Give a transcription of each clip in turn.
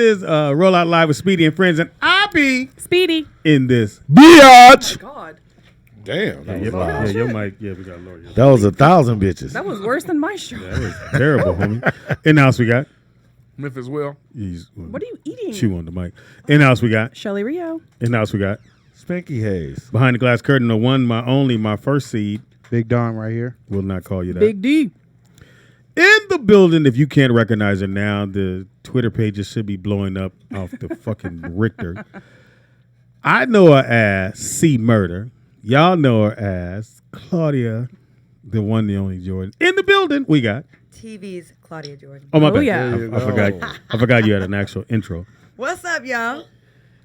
Is Roll Out Live with Speedy and Friends, and I be Speedy in this. Biatch. God, Damn. That was Yeah, loud. your mic. Yeah, we got lower. That was 1,000 bitches. that was worse than my show. That was terrible, homie. In the house we got. Memphis Will. What are you eating? Chew on the mic. In the house we got. Shelly Rio. In the house we got. Spanky Hayes. Behind the glass curtain, the one, my only, my first seed. Big Don right here. Will not call you that. Big D. In the building, if you can't recognize her now, the Twitter pages should be blowing up off the fucking Richter. I know her as C Murder. Y'all know her as Claudia, the one, the only Jordan. In the building, we got TV's Claudia Jordan. Oh my Oh, bad. yeah. I forgot you had an actual intro. What's up, y'all?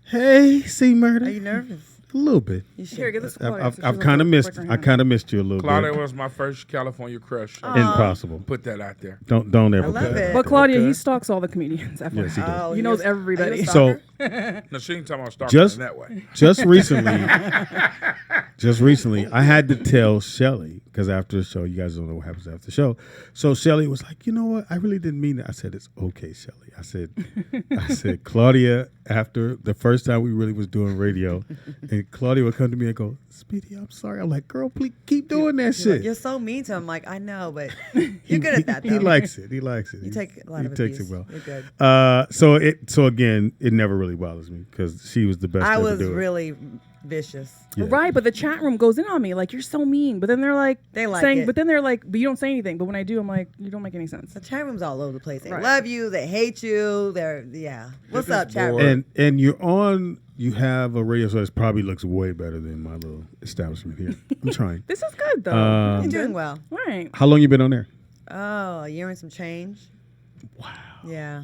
Hey, C Murder. Are you nervous? A little bit. You should. Here, get this. to Claudia, so she I've doesn't kind of break missed. her I hand. kind of missed you a little Claudia bit. was my first California crush. Impossible. Put that out there. Don't ever. I love put that. it. But Claudia, Okay. he stalks all the comedians. FYI. Yes, he does. Oh, He knows you're- everybody. are you a So stalker? No, she ain't talking about stalking Just- in that way. just recently, I had to tell Shelly because after the show, you guys don't know what happens after the show. So Shelly was like, "You know what? I really didn't mean it." I said, "It's okay, Shelly." I said, Claudia. After the first time we really was doing radio, and Claudia would come to me and go, "Speedy, I'm sorry." I'm like, "Girl, please keep doing that You're shit." like, you're so mean to him. Like, I know, but you're good at that, though. He likes it. He likes it. You take a lot he of takes abuse. it well. You're good. So again, it never really bothers me because she was the best. I to ever was do it. really vicious. Yeah. Right, but the chat room goes in on me like you're so mean. But then they're like They like saying, it. but then they're like, but you don't say anything. But when I do, I'm like, you don't make any sense. The chat room's all over the place. They Right. love you. They hate you. What's up, chat room? And you're on. You have a radio show that probably looks way better than my little establishment here. I'm trying. This is good though. You're doing well. Right. How long you been on there? Oh, a year and some change. Wow. Yeah.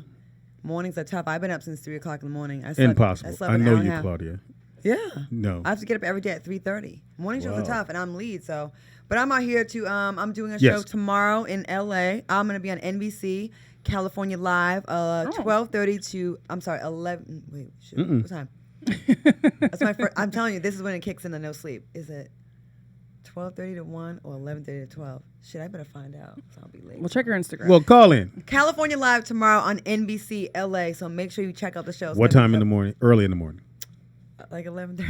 Mornings are tough. I've been up since 3 o'clock in the morning. Impossible. slept I an know hour and a you, half. Claudia. Yeah. No. I have to get up every day at 3:30. Morning shows are Wow. tough, and I'm lead. So, but I'm out here to. I'm doing a Yes. show tomorrow in LA. I'm gonna be on NBC, California Live, 12:30 to. I'm sorry, 11. Wait, shit. What time? That's my first. I'm telling you, this is when it kicks in the no sleep. Is it 12:30 to 1 or 11:30 to 12? Shit, I better find out. So I'll be late. Well, check your Instagram. Well, call in. California Live tomorrow on NBC LA. So make sure you check out the show. What time in the morning? Early in the morning. Like 11:30.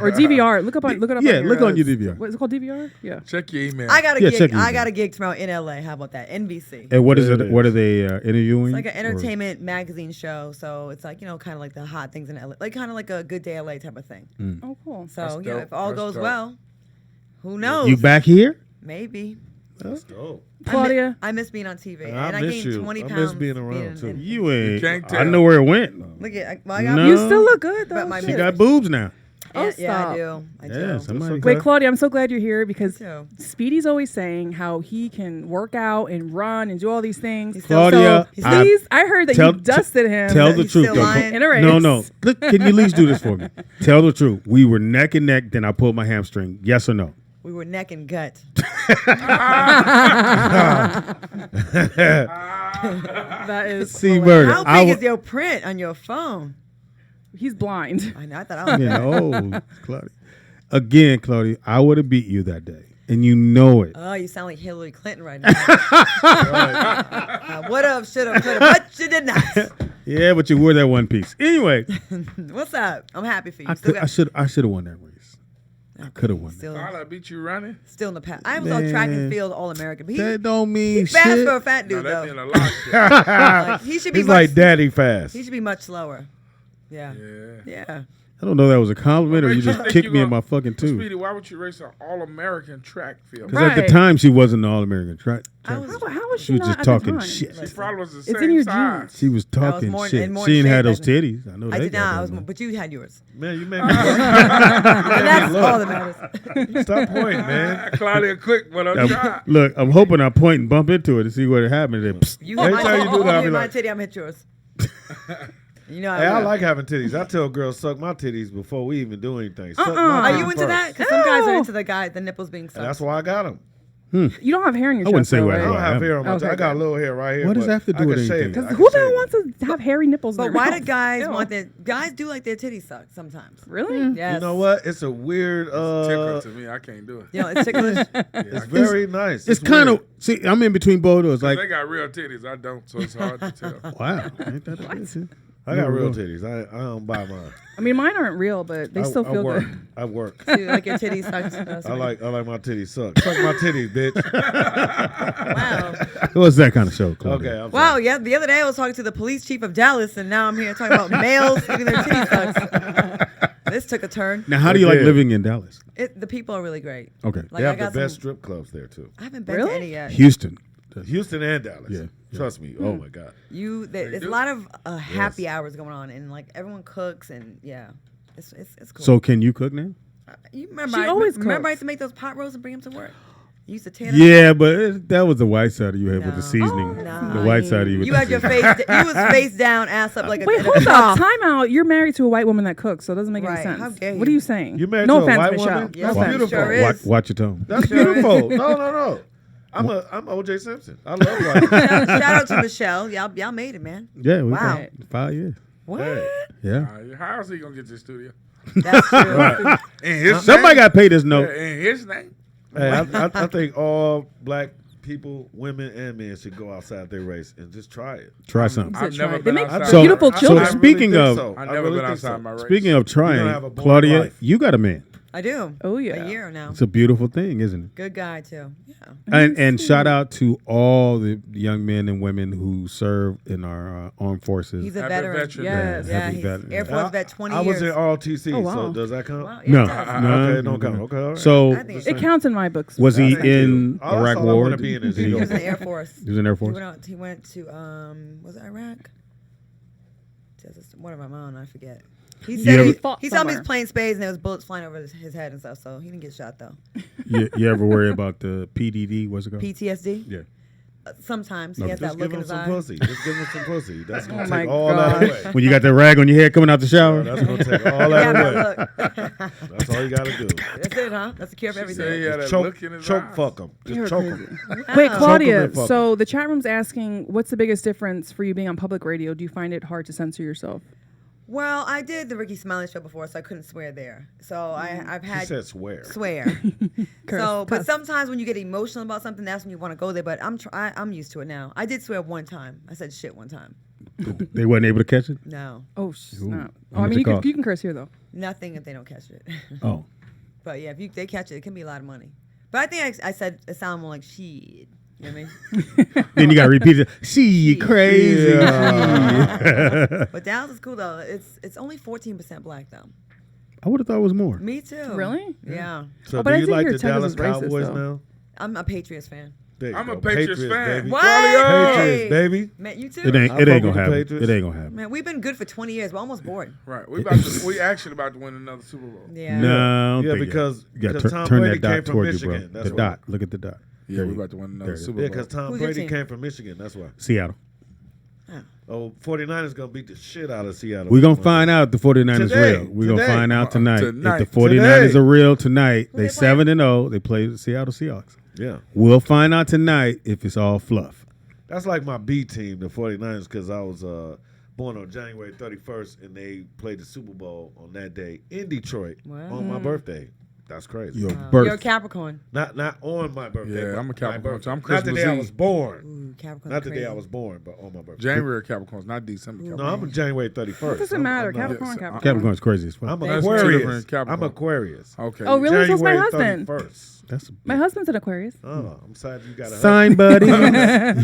or DVR. Look it up. Yeah, on look on your DVR. What is it called? DVR. Yeah. Check your email. I got a Yeah, gig. check your I email. got a gig tomorrow in LA. How about that? NBC. And what is There it? it What is. are they interviewing? It's like an Or- entertainment magazine show, so it's like kind of like the hot things in LA, like kind of like a Good Day LA type of thing. Oh, cool. So That's dope. if all That's goes dope. well, who knows? You back here? Maybe. Oh. Claudia. I miss being on TV, I and I miss gained you. 20 I miss pounds. being around, too. You ain't. can't I tell. know where it went. Look at, I got. No. You still look good though. But my She Shit. got boobs now. Oh, yeah, stop. I do. I do. Yeah, somebody. Wait, Claudia, I'm so glad you're here because Me too. Speedy's always saying how he can work out and run and do all these things. He's still- Claudia, he's I- Please, I heard that Tell- you dusted him. Tell the He's truth. still though. lying? In a race. No. Look, can you at least do this for me? Tell the truth. We were neck and neck. Then I pulled my hamstring. Yes or no? We were neck and gut. That is. See, hilarious. murder. How I big wa- is your print on your phone? He's blind. I know. I thought I was. Yeah, oh, Claudia. Again, Claudia, I would have beat you that day, and you know it. Oh, you sound like Hillary Clinton right now. Would have, should have, could have, but you did not. Yeah, but you wore that one piece. Anyway, What's up? I'm happy for you. I Still should have won that race. I could have won that. Still, Carla beat you running? still in the past. I was on track Man. and field All American. But That don't mean he's fast shit. for a fat No, dude, that though. mean a lot. Shit. Like, he should be He's much, like daddy fast. he should be much slower. Yeah. Yeah. Yeah. I don't know if that was a compliment or you just Think kicked you me in gonna- my fucking tooth. Speedy, why would you race an all-American track field? Because at the Right. time she wasn't an All-American track. I was- How was She she was not just at talking the time? shit. She probably was the It's same in your size. genes. She was talking more- shit. and more She didn't shape have those back then. titties. I know I that. did not. I was, goddamn but you had yours. Man, you made me And that's all that matters. stop pointing, man. Claudia quick, but I'm I'm- trying. Look, I'm hoping I point and bump into it to see what happened. Then, psst. You Every hit time my, you do that, I'll be hit my like- titty, I'm hit yours. You know, Hey, I will. like having titties. I tell girls suck my titties before we even do anything. Suck my Are titties you into first. that? Because some guys are Ew. into the nipples being And sucked. that's why I got them. You don't have hair in your I wouldn't chest, say though, what I right? don't I have am. hair on my Okay, I got a good. little hair right here. What does but that have to do I with can shave anything? it. I Because can who the shave hell it. wants to have hairy nipples? in But their why do mouth? guys Ew. want their guys do like their titties sucked sometimes? Really? Yes. You know what? It's a weird. Tickle to me. I can't do it. You know, it's ticklish. It's very nice. It's kind weird. of see. I'm in between both of those. Like, Like, they got real titties. I don't, so it's hard to tell. wow, ain't that the shit? I got real titties. I don't buy mine. I mean, mine aren't real, but they still feel work. good. I work. So you like your titties sucked? I like my titties suck. Suck my titties, bitch. Wow. What's that kind of show, Claudia? Okay. I'm Wow, sorry. yeah. The other day I was talking to the police chief of Dallas, and now I'm here talking about males getting their titties sucked. This took a turn. Now, how do you like Yeah. living in Dallas? The people are really great. Okay. Like They I have the got best some. strip clubs there too. I haven't been Really? to any yet. Houston. Houston and Dallas. Yeah. Trust me. Oh my God. There's a lot of happy hours going on, and like everyone cooks, and yeah, it's cool. So, can you cook now? You remember? She always remember I cooks. used to make those pot roasts and bring them to work. You used to tear them. Yeah, but that was the white side of you had with the No. seasoning. Oh, The white side of you. With You the had your seasoning. face. You was face down, ass up like a. Wait, hold up. Time out. You're married to a white woman that cooks, so it doesn't make Right. any sense. How dare What you. are you saying? You married no to a offense, white Michelle. woman? Yes, No That's offense. beautiful. Sure is. Watch your tone. That's beautiful. No. I'm O.J. Simpson. I love white. Shout out to Michelle. Y'all made it, man. Yeah, we Wow. got 5 years. What? Hey. Yeah. How else he gonna get to the studio? That's true. In his Somebody name? got paid this note. Yeah, in his name. Hey, I think all black people, women and men, should go outside their race and just try it. Try something. I've Try never it. They been make outside. So- beautiful so children. speaking of- I've never been outside my race. Speaking of You're gonna trying, have a boring Claudia, life. you got a man. I do. Oh, yeah. A year now. It's a beautiful thing, isn't it? Good guy too. Yeah. And shout out to all the young men and women who serve in our armed forces. He's a Happy veteran. veteran. Yes. Yeah, Happy he's veteran. Air Force vet 20 I years. was in ROTC, Oh, wow. so does that count? Wow, No, yeah, no, Okay, don't count. Okay, all right. So I think It counts in my books. was he Thank you. in Oh, that's Iraq all I War? wanna be in is Did he he was in go- the Air Force. He was in Air Force. He went to was it Iraq? One of them, I don't know, I forget. He You said ever- he fought saw me somewhere. playing spades and there was bullets flying over his head and stuff, so he didn't get shot though. You ever worry about the PDD? What's it called? PTSD? Yeah. Sometimes he Okay. has that Just look give in him his some eye. pussy. Just give him some pussy. That's gonna my take all that gosh. away. When you got that rag on your head coming out the shower. That's gonna take all Yeah, that away. that look. That's all you gotta do. That's it, huh? That's the cure for Say he everything. had that Choke, look in his choke, eyes. fuck him. Just You're choke crazy. him. Wait, Claudia. and fuck 'em. So the chat room's asking, what's the biggest difference for you being on public radio? Do you find it hard to censor yourself? Well, I did the Ricky Smiley show before, so I couldn't swear there. So I've He had said swear. swear. Curse, So, but cuss. sometimes when you get emotional about something, that's when you want to go there. But I'm used to it now. I did swear one time. I said shit one time. They wasn't able to catch it. No, Oh, snap. How Oh, I much mean, it cost? you can curse here, though. nothing if they don't catch it. Oh, But yeah, if they catch it, it can be a lot of money. But I think I said it sounded more like shit. You know what I mean? then you got to repeat it. She crazy. But Dallas is cool though. It's only 14% black though. I would have thought it was more. Me too. Really? Yeah. So Oh, but do I you did like hear the Texas Dallas is racist, Cowboys though. now? I'm a Patriots fan. There you I'm a go. Patriots fan. baby. What? Patriots, baby. Man, you too. It ain't. I It ain't fuck gonna with the happen. Patriots. It ain't gonna happen. Man, we've been good for 20 years. We're almost bored. Right. We actually about to win another Super Bowl. Yeah. No, I don't Yeah, think because- you got because to Tom turn Brady that dot came from toward you, bro. Michigan, that's The why. dot. Look at the dot. Yeah, There we're you about to win There another it is. Super Yeah, Bowl. because Tom Who's your Brady team? came from Michigan. That's why. Seattle. Oh, 49ers going to beat the shit out of Seattle. We're going to find out if the 49ers Today. real. We're going to Today. find out tonight. Tonight. If the 49ers Today. are real tonight, Who they they play? 7-0. They play the Seattle Seahawks. Yeah. We'll find out tonight if it's all fluff. That's like my B team, the 49ers, because I was born on January 31st, and they played the Super Bowl on that day in Detroit on my birthday. That's crazy. Your You're a birth. Capricorn. Not on my birthday. Yeah, but I'm a my Capricorn, birthday. so I'm Not the Christmas day I Eve. was born. Ooh, Capricorn. Not the day crazy. I was born, but on my birthday. January Capricorns, not December No, Capricorns. I'm January 31st. It doesn't I'm matter. not- Capricorn, yes, Capricorn. Capricorn's crazy as fuck. I'm That's two Aquarius. different Capricorn. I'm Aquarius. Okay. Oh, really? So it's my January husband. 31st. That's My husband's an Aquarius. Oh, I'm sad you got a sign, buddy. At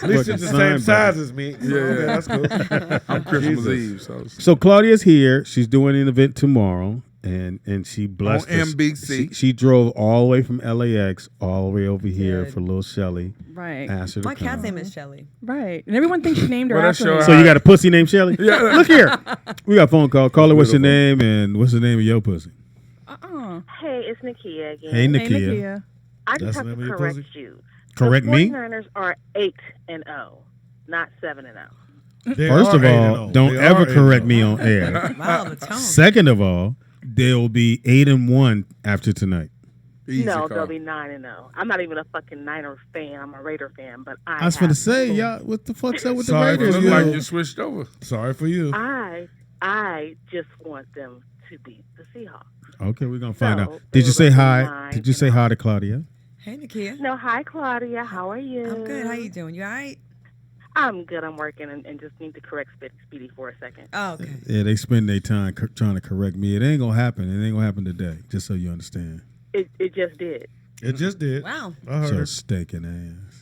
least it's the Sign, same size as me. Yeah. Okay, that's cool. I'm Christmas Jesus. Eve. So So Claudia's here. She's doing an event tomorrow, and she blessed On us. NBC. She drove all the way from LAX all the way over here Did. for little Shelly. Right. Asked her to My come. cat's name is Shelly. Right. And everyone thinks she named her Well, that after show me. So you got a pussy named Shelly? Yeah. Look here. We got a phone call. Call her. What's your name and what's the name of your pussy? Uh-uh. Hey, it's Nakia again. Hey, Hey, Nakia. Nakia. I That's just have the name to of your correct pussy? you. Correct the me. 49ers are 8-0, not 7-0. They First are of 8-0. all, don't They ever are correct 8-0. me on air. Wow, the tone. Second of all, they'll be 8-1 after tonight. Easy No, call. they'll be 9-0. I'm not even a fucking Niners fan. I'm a Raider fan, but I was gonna say, y'all, what the fuck's up with Sorry the for Raiders? Look you. like yo? you switched over. Sorry for you. I just want them to beat the Seahawks. Okay, we're gonna find So, out. Did you they say will hi? be Did you say 9-0. hi to Claudia? Hey, Nakia. No, hi Claudia. How are you? I'm good. How you doing? You all right? I'm good. I'm working and just need to correct Speedy for a second. Oh, okay. Yeah, they spend their time trying to correct me. It ain't gonna happen. It ain't gonna happen today. Just so you understand. It just did. It just did. Wow. I heard. So stinking ass.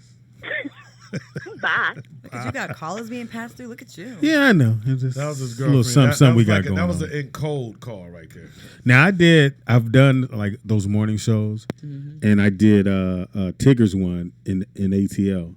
Bye. Look at you got callers being passed through. Look at you. Yeah, I know. It's just That was his a little girlfriend. something we was got like going That was on. an in cold call right there. Now I've done like those morning shows, and I did Tigger's one in ATL,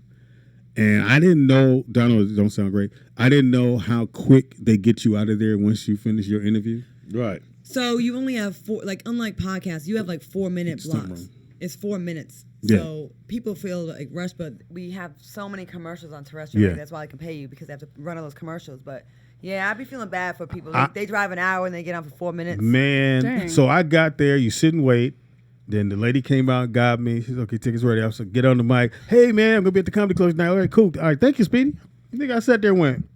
and I didn't know. Donald, don't sound great. I didn't know how quick they get you out of there once you finish your interview. Right. So you only have unlike podcasts, you have like 4-minute Something blocks. wrong. It's 4 minutes. Yeah. So people feel like rushed, but we have so many commercials on terrestrial. Yeah. Radio, that's why I can pay you because they have to run all those commercials. But yeah, I'd be feeling bad for people. I- Like, they drive an hour and they get on for 4 minutes. Man, Dang. so I got there. You sit and wait. Then the lady came out and got me. She's okay. Tickets ready. I was like, get on the mic. Hey man, I'm gonna be at the comedy club tonight. All right, cool. All right, thank you, Speedy. You think I sat there and went?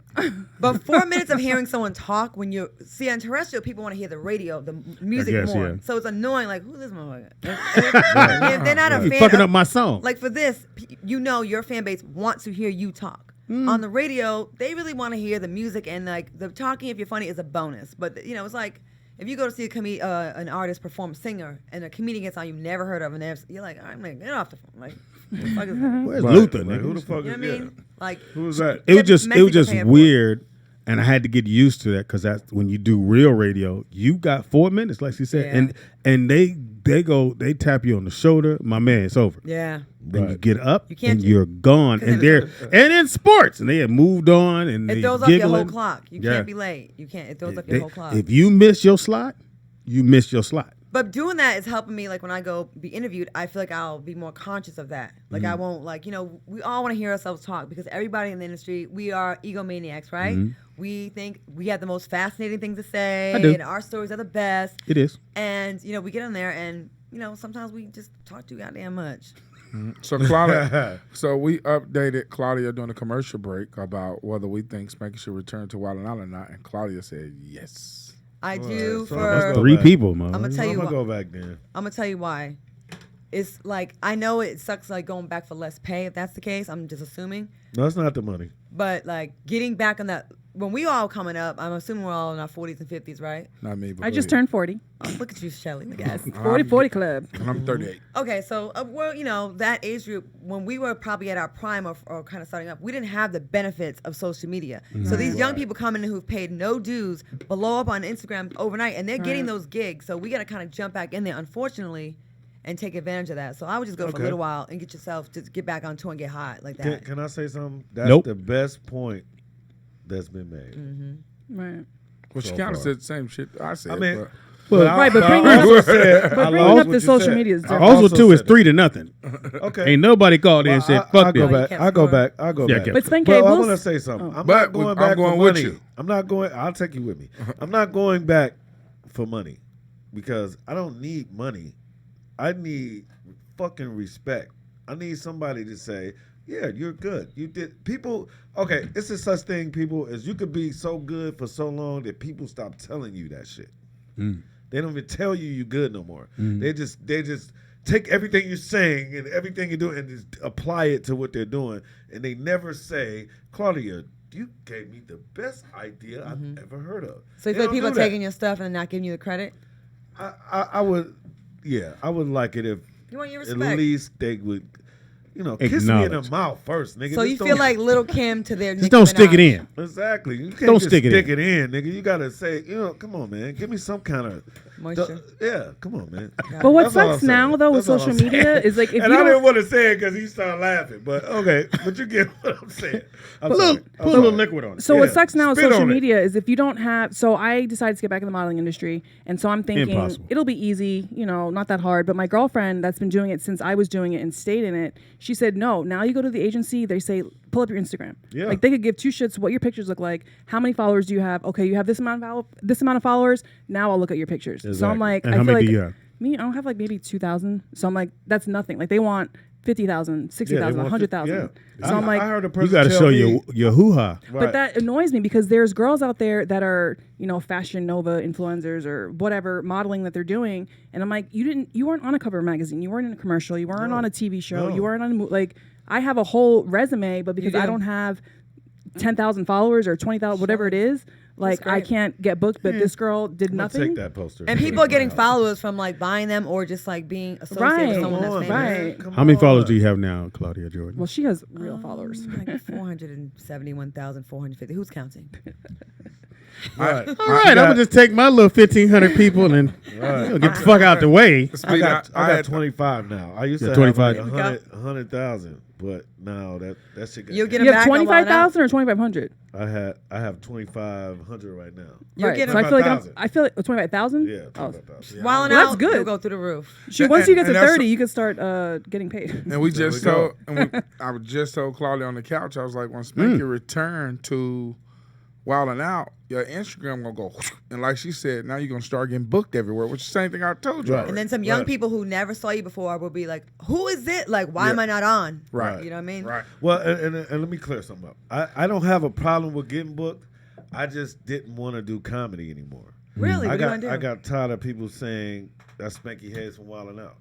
But 4 minutes of hearing someone talk when you see on terrestrial, people want to hear the radio, the music guess, more. yeah. So it's annoying. Like, who's this motherfucker? If they're not a You fan, fucking of- up my song. like for this, your fan base wants to hear you talk. On the radio, they really want to hear the music and like the talking. If you're funny, is a bonus. But it's like if you go to see an artist perform, singer, and a comedian gets on you've never heard of, and you're like, I'm like, get off the phone. Like, who the fuck is that? Where's Right. Luther? Like, nigga? who the fuck You know is what I mean? Like, Who was that? It was just Mexican paying for it. weird, and I had to get used to that because that's when you do real radio. You got 4 minutes, like she said, Yeah. and they tap you on the shoulder, my man. It's over. Yeah. Then you Right. get up You can't and do- you're gone, 'cause and then and in sports, and they have moved on, and It they throws off your whole giggling. clock. You Yeah. can't be late. You can't. It throws off your They- whole clock. If you miss your slot, you miss your slot. But doing that is helping me. Like when I go be interviewed, I feel like I'll be more conscious of that. Like I won't we all want to hear ourselves talk because everybody in the industry, we are egomaniacs, right? We think we have the most fascinating things to say, I do. and our stories are the best. It is. And we get in there, and sometimes we just talk too goddamn much. So Claudia, so we updated Claudia during the commercial break about whether we think Spanky should return to Wild 'N Out or not, and Claudia said yes. I do so let's for. go 3 back. people, man. I'm gonna tell I'm you gonna what. go back then. I'm gonna tell you why. It's like I know it sucks like going back for less pay. If that's the case, I'm just assuming. No, it's not the money. But like getting back on that when we all coming up, I'm assuming we're all in our 40s and 50s, right? Not me, but I go just ahead. turned 40. Oh, look at you, Shelly, the guys. 40 club. And I'm 38. Okay, so that age group, when we were probably at our prime or kind of starting up, we didn't have the benefits of social media. So these young people coming in who've paid no dues blow up on Instagram overnight, and they're getting those gigs. So we got to kind of jump back in there, unfortunately, and take advantage of that. So I would just go for a Okay. little while and get yourself to get back on tour and get hot like that. Can I say something? That's Nope. the best point that's been made. Right. Well, she So kind of far. said the same shit I said. I mean, but Well, Right, but I bringing also up- said- but I bringing lost up what the you social said. media is I different. Also, also too, is said 3-0. Okay. Ain't nobody called in and said, I'll fuck go this. back. can't I'll go score. back. I'll go Yeah, back. okay. But Spanky, But I we'll want to s- say something. I'm But not going I'm back going for with money. you. I'm not going. I'll take you with me. I'm not going back for money because I don't need money. I need fucking respect. I need somebody to say, yeah, you're good. You did. People, okay, it's a such thing, people, as you could be so good for so long that people stop telling you that shit. They don't even tell you you're good no more. They just take everything you're saying and everything you're doing and just apply it to what they're doing. And they never say, Claudia, you gave me the best idea I've ever heard of. So you They feel like don't people are do that. taking your stuff and not giving you the credit? I would, yeah, I would like it if You want your at respect. least they would, kiss me in the Acknowledge. mouth first, nigga. So Just you don't- feel like Little Kim to their Just Nicki don't stick it Minaj. in. Exactly. You can't Don't just stick it it in, nigga. You gotta say, come on, man. Give me some kind of Moisture. yeah, come on, man. But what That's all sucks I'm now, saying. though, with That's all social I'm media saying. is like if and you I didn't don't. want to say it because he started laughing, but okay. But you get what I'm saying. I'm Put sorry. a little liquid on it. So Yeah. what sucks now with Spit social on it. media is if you don't have. So I decided to get back in the modeling industry, and so I'm thinking Impossible. it'll be easy, not that hard. But my girlfriend that's been doing it since I was doing it and stayed in it, she said no. Now you go to the agency, they say pull up your Instagram. Yeah. Like they could give two shits what your pictures look like. How many followers do you have? Okay, you have this amount of followers. Now I'll look at your pictures. So I'm Exactly. like, And I how feel many like do you have? me, I don't have like maybe 2,000. So I'm like, that's nothing. Like they want 50,000, Yeah, 60,000, they want 100,000. yeah. So I'm like, I heard a You person got to tell show me, your hoo-ha. right. but that annoys me because there's girls out there that are, Fashion Nova influencers or whatever modeling that they're doing, and I'm like, you weren't on a cover of a magazine, you weren't in a commercial, you weren't No. on a TV show, No. you weren't on like I have a whole resume, but because do. I don't have 10,000 followers or 20,000, whatever it is. Like, I can't get booked, but this girl did nothing. Take that poster. And people are getting followers from like buying them or just like being associated with someone that's famous. Right. How many followers do you have now, Claudia Jordan? Well, she has real followers. Like 471,450. Who's counting? Right. All right, I'm gonna just take my little 1,500 people and get the fuck out the way. I got 25 now. I used to have 25. like 100,000, but now that shit got You'll get changed. You them have back on 25,000 or 2,500? I have 2,500 right now. You're getting So I feel like 25,000. 25,000. Yeah, Oh. 25,000. While and Well, that's out, good. you'll go through the roof. Once you get to and that's- 30, you can start getting paid. And we just we told, go. I just told Claudia on the couch, I was like, when Spanky returned to Wild and Out, your Instagram gonna go, and like she said, now you're gonna start getting booked everywhere, which is the same thing I told you. Right. already. And then some young Right. people who never saw you before will be like, "Who is it? Like, why am I not on?" Right. You know what I mean? Right. Well, and let me clear something up. I don't have a problem with getting booked. I just didn't want to do comedy anymore. Really? I What do you want to do? got tired of people saying that's Spanky Hayes from Wild and Out.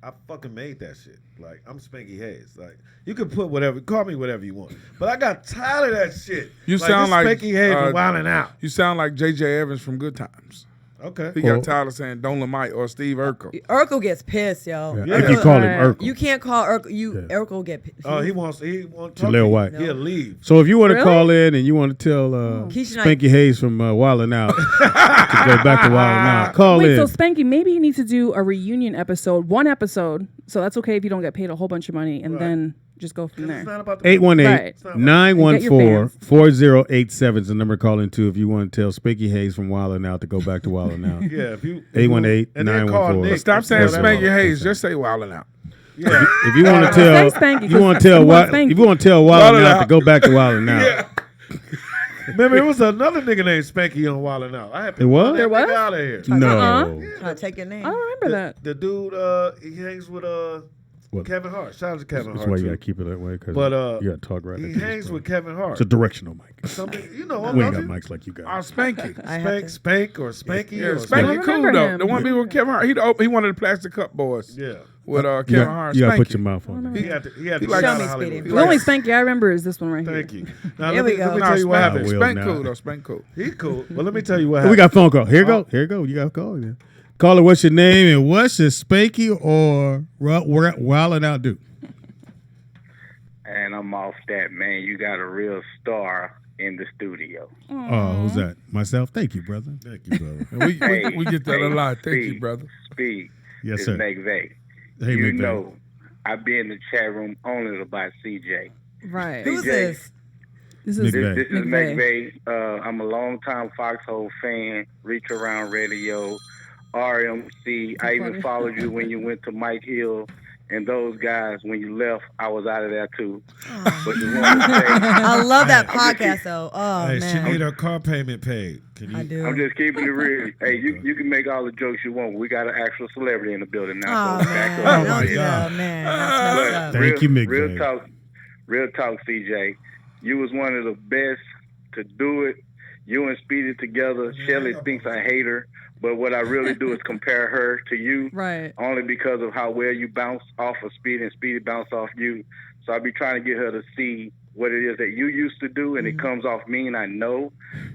I fucking made that shit. Like, I'm Spanky Hayes. Like, you can put whatever, call me whatever you want. But I got tired of that shit. You like, sound this like Spanky Hayes from Wild and Out. You sound like J.J. Evans from Good Times. Okay. He got tired of saying Don Lamite or Steve Urkel. Urkel gets pissed, yo. Yeah, Yeah. I keep calling him Right. Urkel. You can't call Urkel. Urkel get pissed. Oh, he wants to Jaleel White. He'll leave. So if you want to Really? call in and you want to tell Keisha Spanky Hayes from Wild and Out to go back to Wild and Out, call Wait, in. so Spanky, maybe you need to do a reunion episode, one episode. So that's okay if you don't get paid a whole bunch of money, and then just go from It's there. not about the 818-914-4087 is the number to call into if you want to tell Spanky Hayes from Wild and Out to go back to Wild and Out. Yeah, if you 818-914. Nick, Stop saying whatever. Spanky Hayes. Just say Wild and Out. Yeah. If you want to tell, Say Spanky, if you want to 'cause tell, everyone if you Spanky. want to tell Wild and Out to go back to Wild and Out. Yeah. Remember, it was another nigga named Spanky on Wild and Out. I had to It was? run that There was? nigga out of here. No. Trying to take your name. I don't remember that. The dude, he hangs with What? Kevin Hart. Shout out to Kevin That's Hart. why you too. got to keep it that way because But you got to talk right. he into this hangs phone. with Kevin Hart. It's a directional mic. Something, you know, We ain't don't got you? mics like you Or got. Spanky. I have to- Spank or Spanky Yeah, or Spanky I cool remember though. him. The one be with KevinArt. He one of the Plastic Cup boys. Yeah. With You Kevin got Hart. you got to put Spanky. your mouth on it. He had to He get like- out Show of me, Hollywood. Speedy. The only Spanky I remember is this one right here. Thank you. Now, Here we let go. me tell you what I happened. will Spank now. cool though. Spank cool. He cool. Well, let me tell you what We happened. got a phone call. Here go. You got a call. Yeah. Caller, what's your name and what's your Spanky or Wild and Out do? And I'm off that, man. You got a real star in the studio. Oh, who's that? Myself. Thank you, brother. Thank you, brother. And we get that a lot. Thank you, Speed, brother. Speed. Yes, It's sir. McVeigh. Hey, You McVeigh. know, I be in the chat room only about CJ. Right. Who's DJ. this? This is McVeigh. This is McVeigh. McVeigh. I'm a longtime Foxhole fan, Reach Around Radio, RMC. I even followed you when you went to Mike Hill and those guys. When you left, I was out of there too. But just wanted to say, I love that podcast though. Oh Hey, she man, need her car payment paid. Can you? I do. I'm just keeping it real. Hey, you can make all the jokes you want. We got an actual celebrity in the building now. Oh So back man, up. Oh, my don't do God. that, man. That's messed up. Thank you, McVeigh. Real talk, CJ. You was one of the best to do it. You and Speedy together. Shelly thinks I hate her, but what I really do is compare her to you. Right. Only because of how well you bounce off of Speedy and Speedy bounce off you. So I be trying to get her to see what it is that you used to do, and it comes off mean, I know.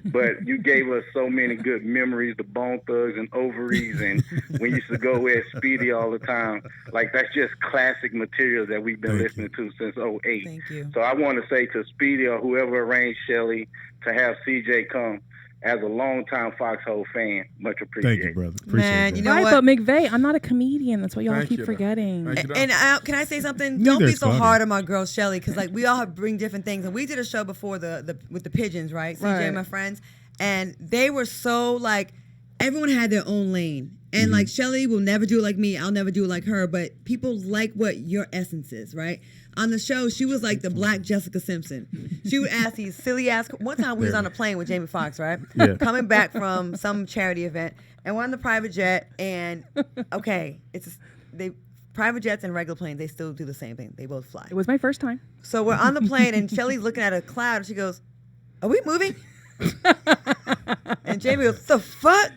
But you gave us so many good memories, the Bone Thugs and Ovaries, and we used to go with Speedy all the time. Like, that's just classic material that we've been listening to since 08. Thank you. So I want to say to Speedy or whoever arranged Shelly to have CJ come, as a longtime Foxhole fan, much appreciated. Thank you, brother. Appreciate Man, that. you know Right, what? but McVeigh, I'm not a comedian. That's what y'all Thank keep you, though. forgetting. Thank you, And can I say something? Neither Don't be is so funny. hard on my girl Shelly, because like we all bring different things, and we did a show before the with the pigeons, right? CJ Right. and my friends, and they were so like everyone had their own lane, and like Shelly will never do it like me. I'll never do it like her, but people like what your essence is, right? On the show, she was like the black Jessica Simpson. She would ask these silly ass. One time we was on a plane with Jamie Foxx, right? Yeah. Coming back from some charity event, and we're on the private jet, and okay, they private jets and regular planes, they still do the same thing. They both fly. It was my first time. So we're on the plane, and Shelly's looking at a cloud, and she goes, "Are we moving?" And Jamie goes, "The fuck?"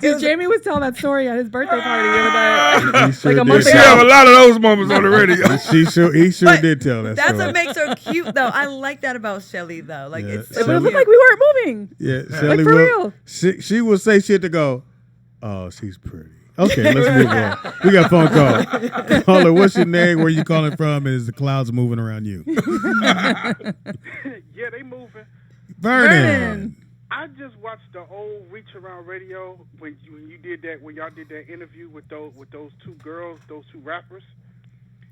See, Jamie was telling that story at his birthday party the other day. He sure Like a did. month She ago. have a lot of those moments on the radio. He sure But did tell that That's story. what makes her cute, though. I like that about Shelly, though. Like Yeah. it's But so it Shelly- looked cute. like we weren't moving. Yeah, Shelly for will. real. She will say shit to go. Oh, she's pretty. Okay, let's move on. We got a phone call. Caller, what's your name? Where you calling from? And is the clouds moving around you? Yeah, they moving. Vernon. I just watched the old Reach Around Radio when you did that, when y'all did that interview with those two girls, those two rappers.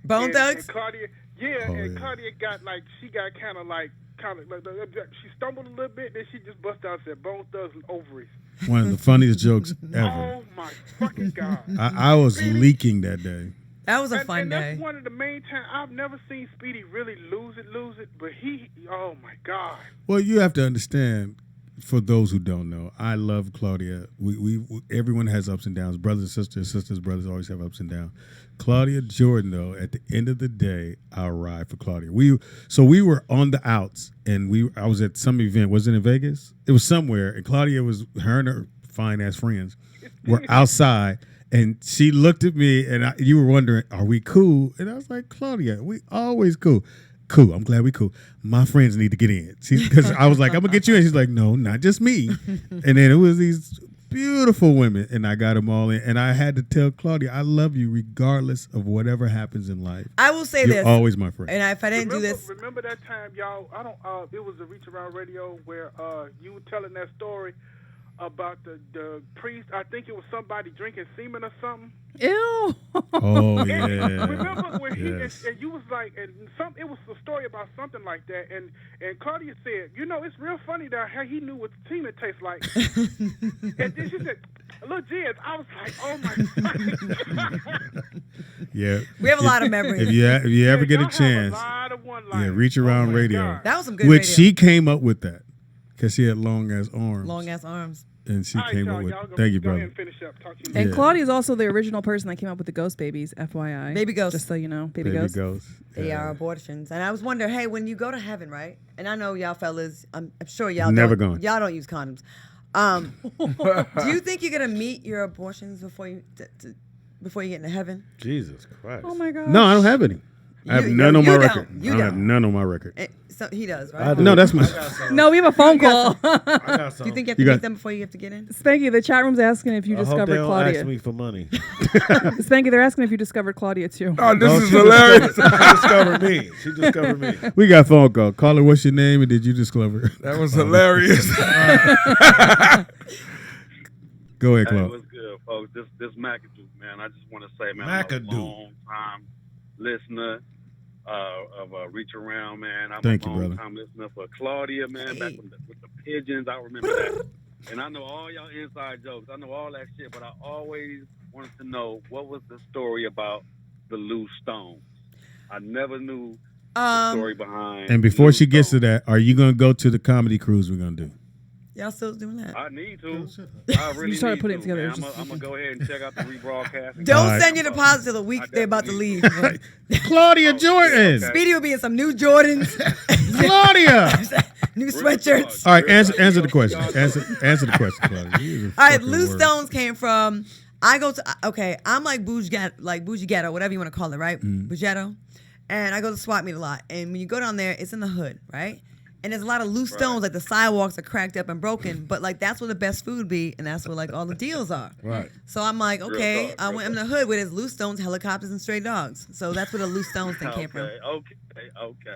Bone and Thugs. Claudia, Oh, yeah. Claudia got kind of like she stumbled a little bit, then she just busted out and said Bone Thugs and ovaries. One of the funniest jokes ever. Oh my fucking god! I was leaking that day. That was a and fun that's day. one of the main times I've never seen Speedy really lose it, but oh my god. Well, you have to understand, for those who don't know, I love Claudia. We everyone has ups and downs. Brothers and sisters, brothers always have ups and downs. Claudia Jordan, though, at the end of the day, I'll ride for Claudia. We were on the outs, and I was at some event. Was it in Vegas? It was somewhere, and Claudia her and her fine ass friends were outside, and she looked at me, and you were wondering, are we cool? And I was like, Claudia, we always cool. Cool. I'm glad we cool. My friends need to get in. Because I was like, I'm going to get you in. She's like, no, not just me. And then it was these beautiful women, and I got them all in. And I had to tell Claudia, I love you regardless of whatever happens in life. I will say You're this. always my friend. And if I didn't do this, Remember that time, y'all? It was a Reach Around Radio where you were telling that story about the priest. I think it was somebody drinking semen or something. Ew. Oh, yeah. Remember when Yes. and you was like, and it was a story about something like that, and Claudia said, it's real funny that how he knew what semen tastes like. And then she said, "Look, Jizz." I was like, "Oh my god." Yeah. we have a lot of memories. If you ever get a y'all have chance, a lot of one-liners. yeah, Reach Around Oh my Radio. God. That was some good Which radio. she came up with that because she had long ass arms. Long ass arms. And she All right, came y'all, up with y'all go, thank you, go brother. ahead and finish up. Talk to you. And Yeah. Claudia is also the original person that came up with the Ghost Babies, FYI. Baby Ghost. Just so you know, Baby Baby Ghost. Ghost. They Yeah. are abortions. And I was wondering, hey, when you go to heaven, right? And I know y'all fellas, I'm sure y'all Never don't, going. y'all don't use condoms. Do you think you're gonna meet your abortions before you before you get into heaven? Jesus Christ. Oh my god. No, I don't have any. I have You- none on you my don't. record. You I don't have don't. none on my record. So he does, right? I do. No, that's my. I got some. No, we have a phone call. I got some. Do you think you have You to got- meet them before you have to get in? Spanky, the chat room's asking if you I hope they discovered don't Claudia. ask me for money. Spanky, they're asking if you discovered Claudia too. Oh, this No, is she hilarious. discovered me. She discovered me. We got a phone call. Caller, what's your name? And did you discover? That was hilarious. Go ahead, Hey, Claude. what's good, folks? This McAdoo, man. I just want to say, man, McAdoo. I'm a long-time listener of Reach Around, man. I'm Thank a you, brother. long-time listener for Claudia, man, back with the pigeons. I remember that. And I know all y'all inside jokes. I know all that shit, but I always wanted to know what was the story about the loose stones. I never knew the story behind. And before loose she gets to stones. that, are you going to go to the comedy cruise we're going to do? Y'all still doing that? I need to. I really You started need putting it to, together, man. it's just- I'm going to go ahead and check out the rebroadcast. and Don't All right. send your deposit till the week they're about to leave. man. Claudia Jordan. okay. Speedy will be in some new Jordans, Claudia. new sweatshirts. All right, answer the question. Answer the question, Claudia. You All right, fucking loose word. stones came from. I go to I'm like bougie ghetto, whatever you want to call it, right? Bougetto, and I go to swap meet a lot. And when you go down there, it's in the hood, right? And there's a lot of loose stones, like the sidewalks are cracked up and broken. But like that's where the best food be, and that's where like all the deals are. Right. So I'm like, okay, talk, I real went in the hood where there's loose stones, helicopters, and stray dogs. So that's where the loose stones thing came from. Okay.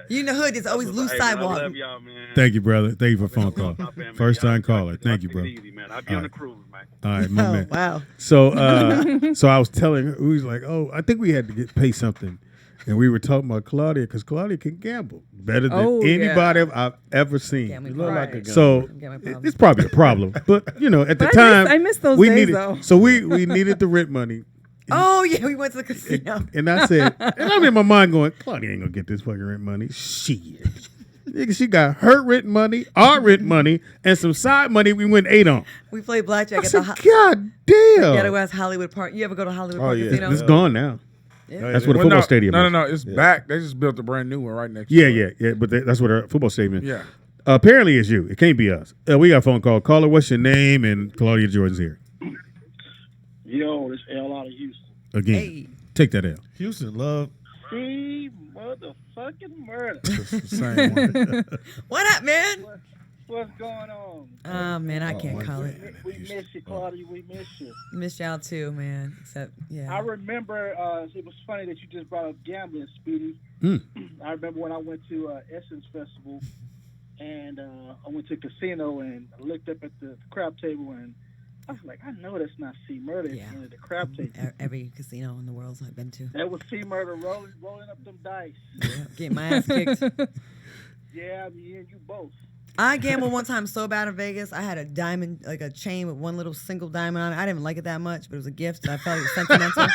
You in the hood, there's always loose Hey, man, sidewalk. I love y'all, man. Thank you, brother. Thank you for the phone I've been call. with my family. First time Y'all caller. Thank you, take bro. it easy, man. I'll be on the cruise, man. All right, my Oh man. wow. So I was telling her, we was like, oh, I think we had to pay something. And we were talking about Claudia because Claudia can gamble better than Oh, yeah. anybody I've ever seen. Gambling You look like a Right. gun. So Gambling problem. it's probably a problem. But, at the But time. I miss those we days, needed, though. So we needed the rent money. Oh yeah, we went to the casino. And I said, and I'm in my mind going, Claudia ain't going to get this fucking rent money. Shit. Nigga, she got her rent money, our rent money, and some side money we went and ate on. We played blackjack I at said, the God Ghetto damn. West Hollywood Park. You ever go to Hollywood Oh, Park yeah. Casino? It's gone now. Yeah. That's what a Well, football no, stadium no, is. No, it's back. They just built a brand new one right next to it. Yeah. But that's what our football stadium is. Yeah. Apparently it's you. It can't be us. We got a phone call. Caller, what's your name? And Claudia Jordan's here. Yo, this L out of Houston. Again, Hey. take that L. Houston love. See, motherfucking murder. Same one. What up, man? What's going on? Oh man, I can't call it. We miss you, Claudia. We miss you. Miss y'all too, man. Except, yeah. I remember it was funny that you just brought up gambling, Speedy. I remember when I went to Essence Festival, and I went to a casino and I looked up at the crab table, and I was like, I know that's not C Murder at the crab table. Every casino in the world I've been to. That was C Murder rolling up them dice. Yeah, getting my ass kicked. Yeah, me and you both. I gambled one time so bad in Vegas. I had a diamond, like a chain with one little single diamond on it. I didn't like it that much, but it was a gift. I felt it was sentimental.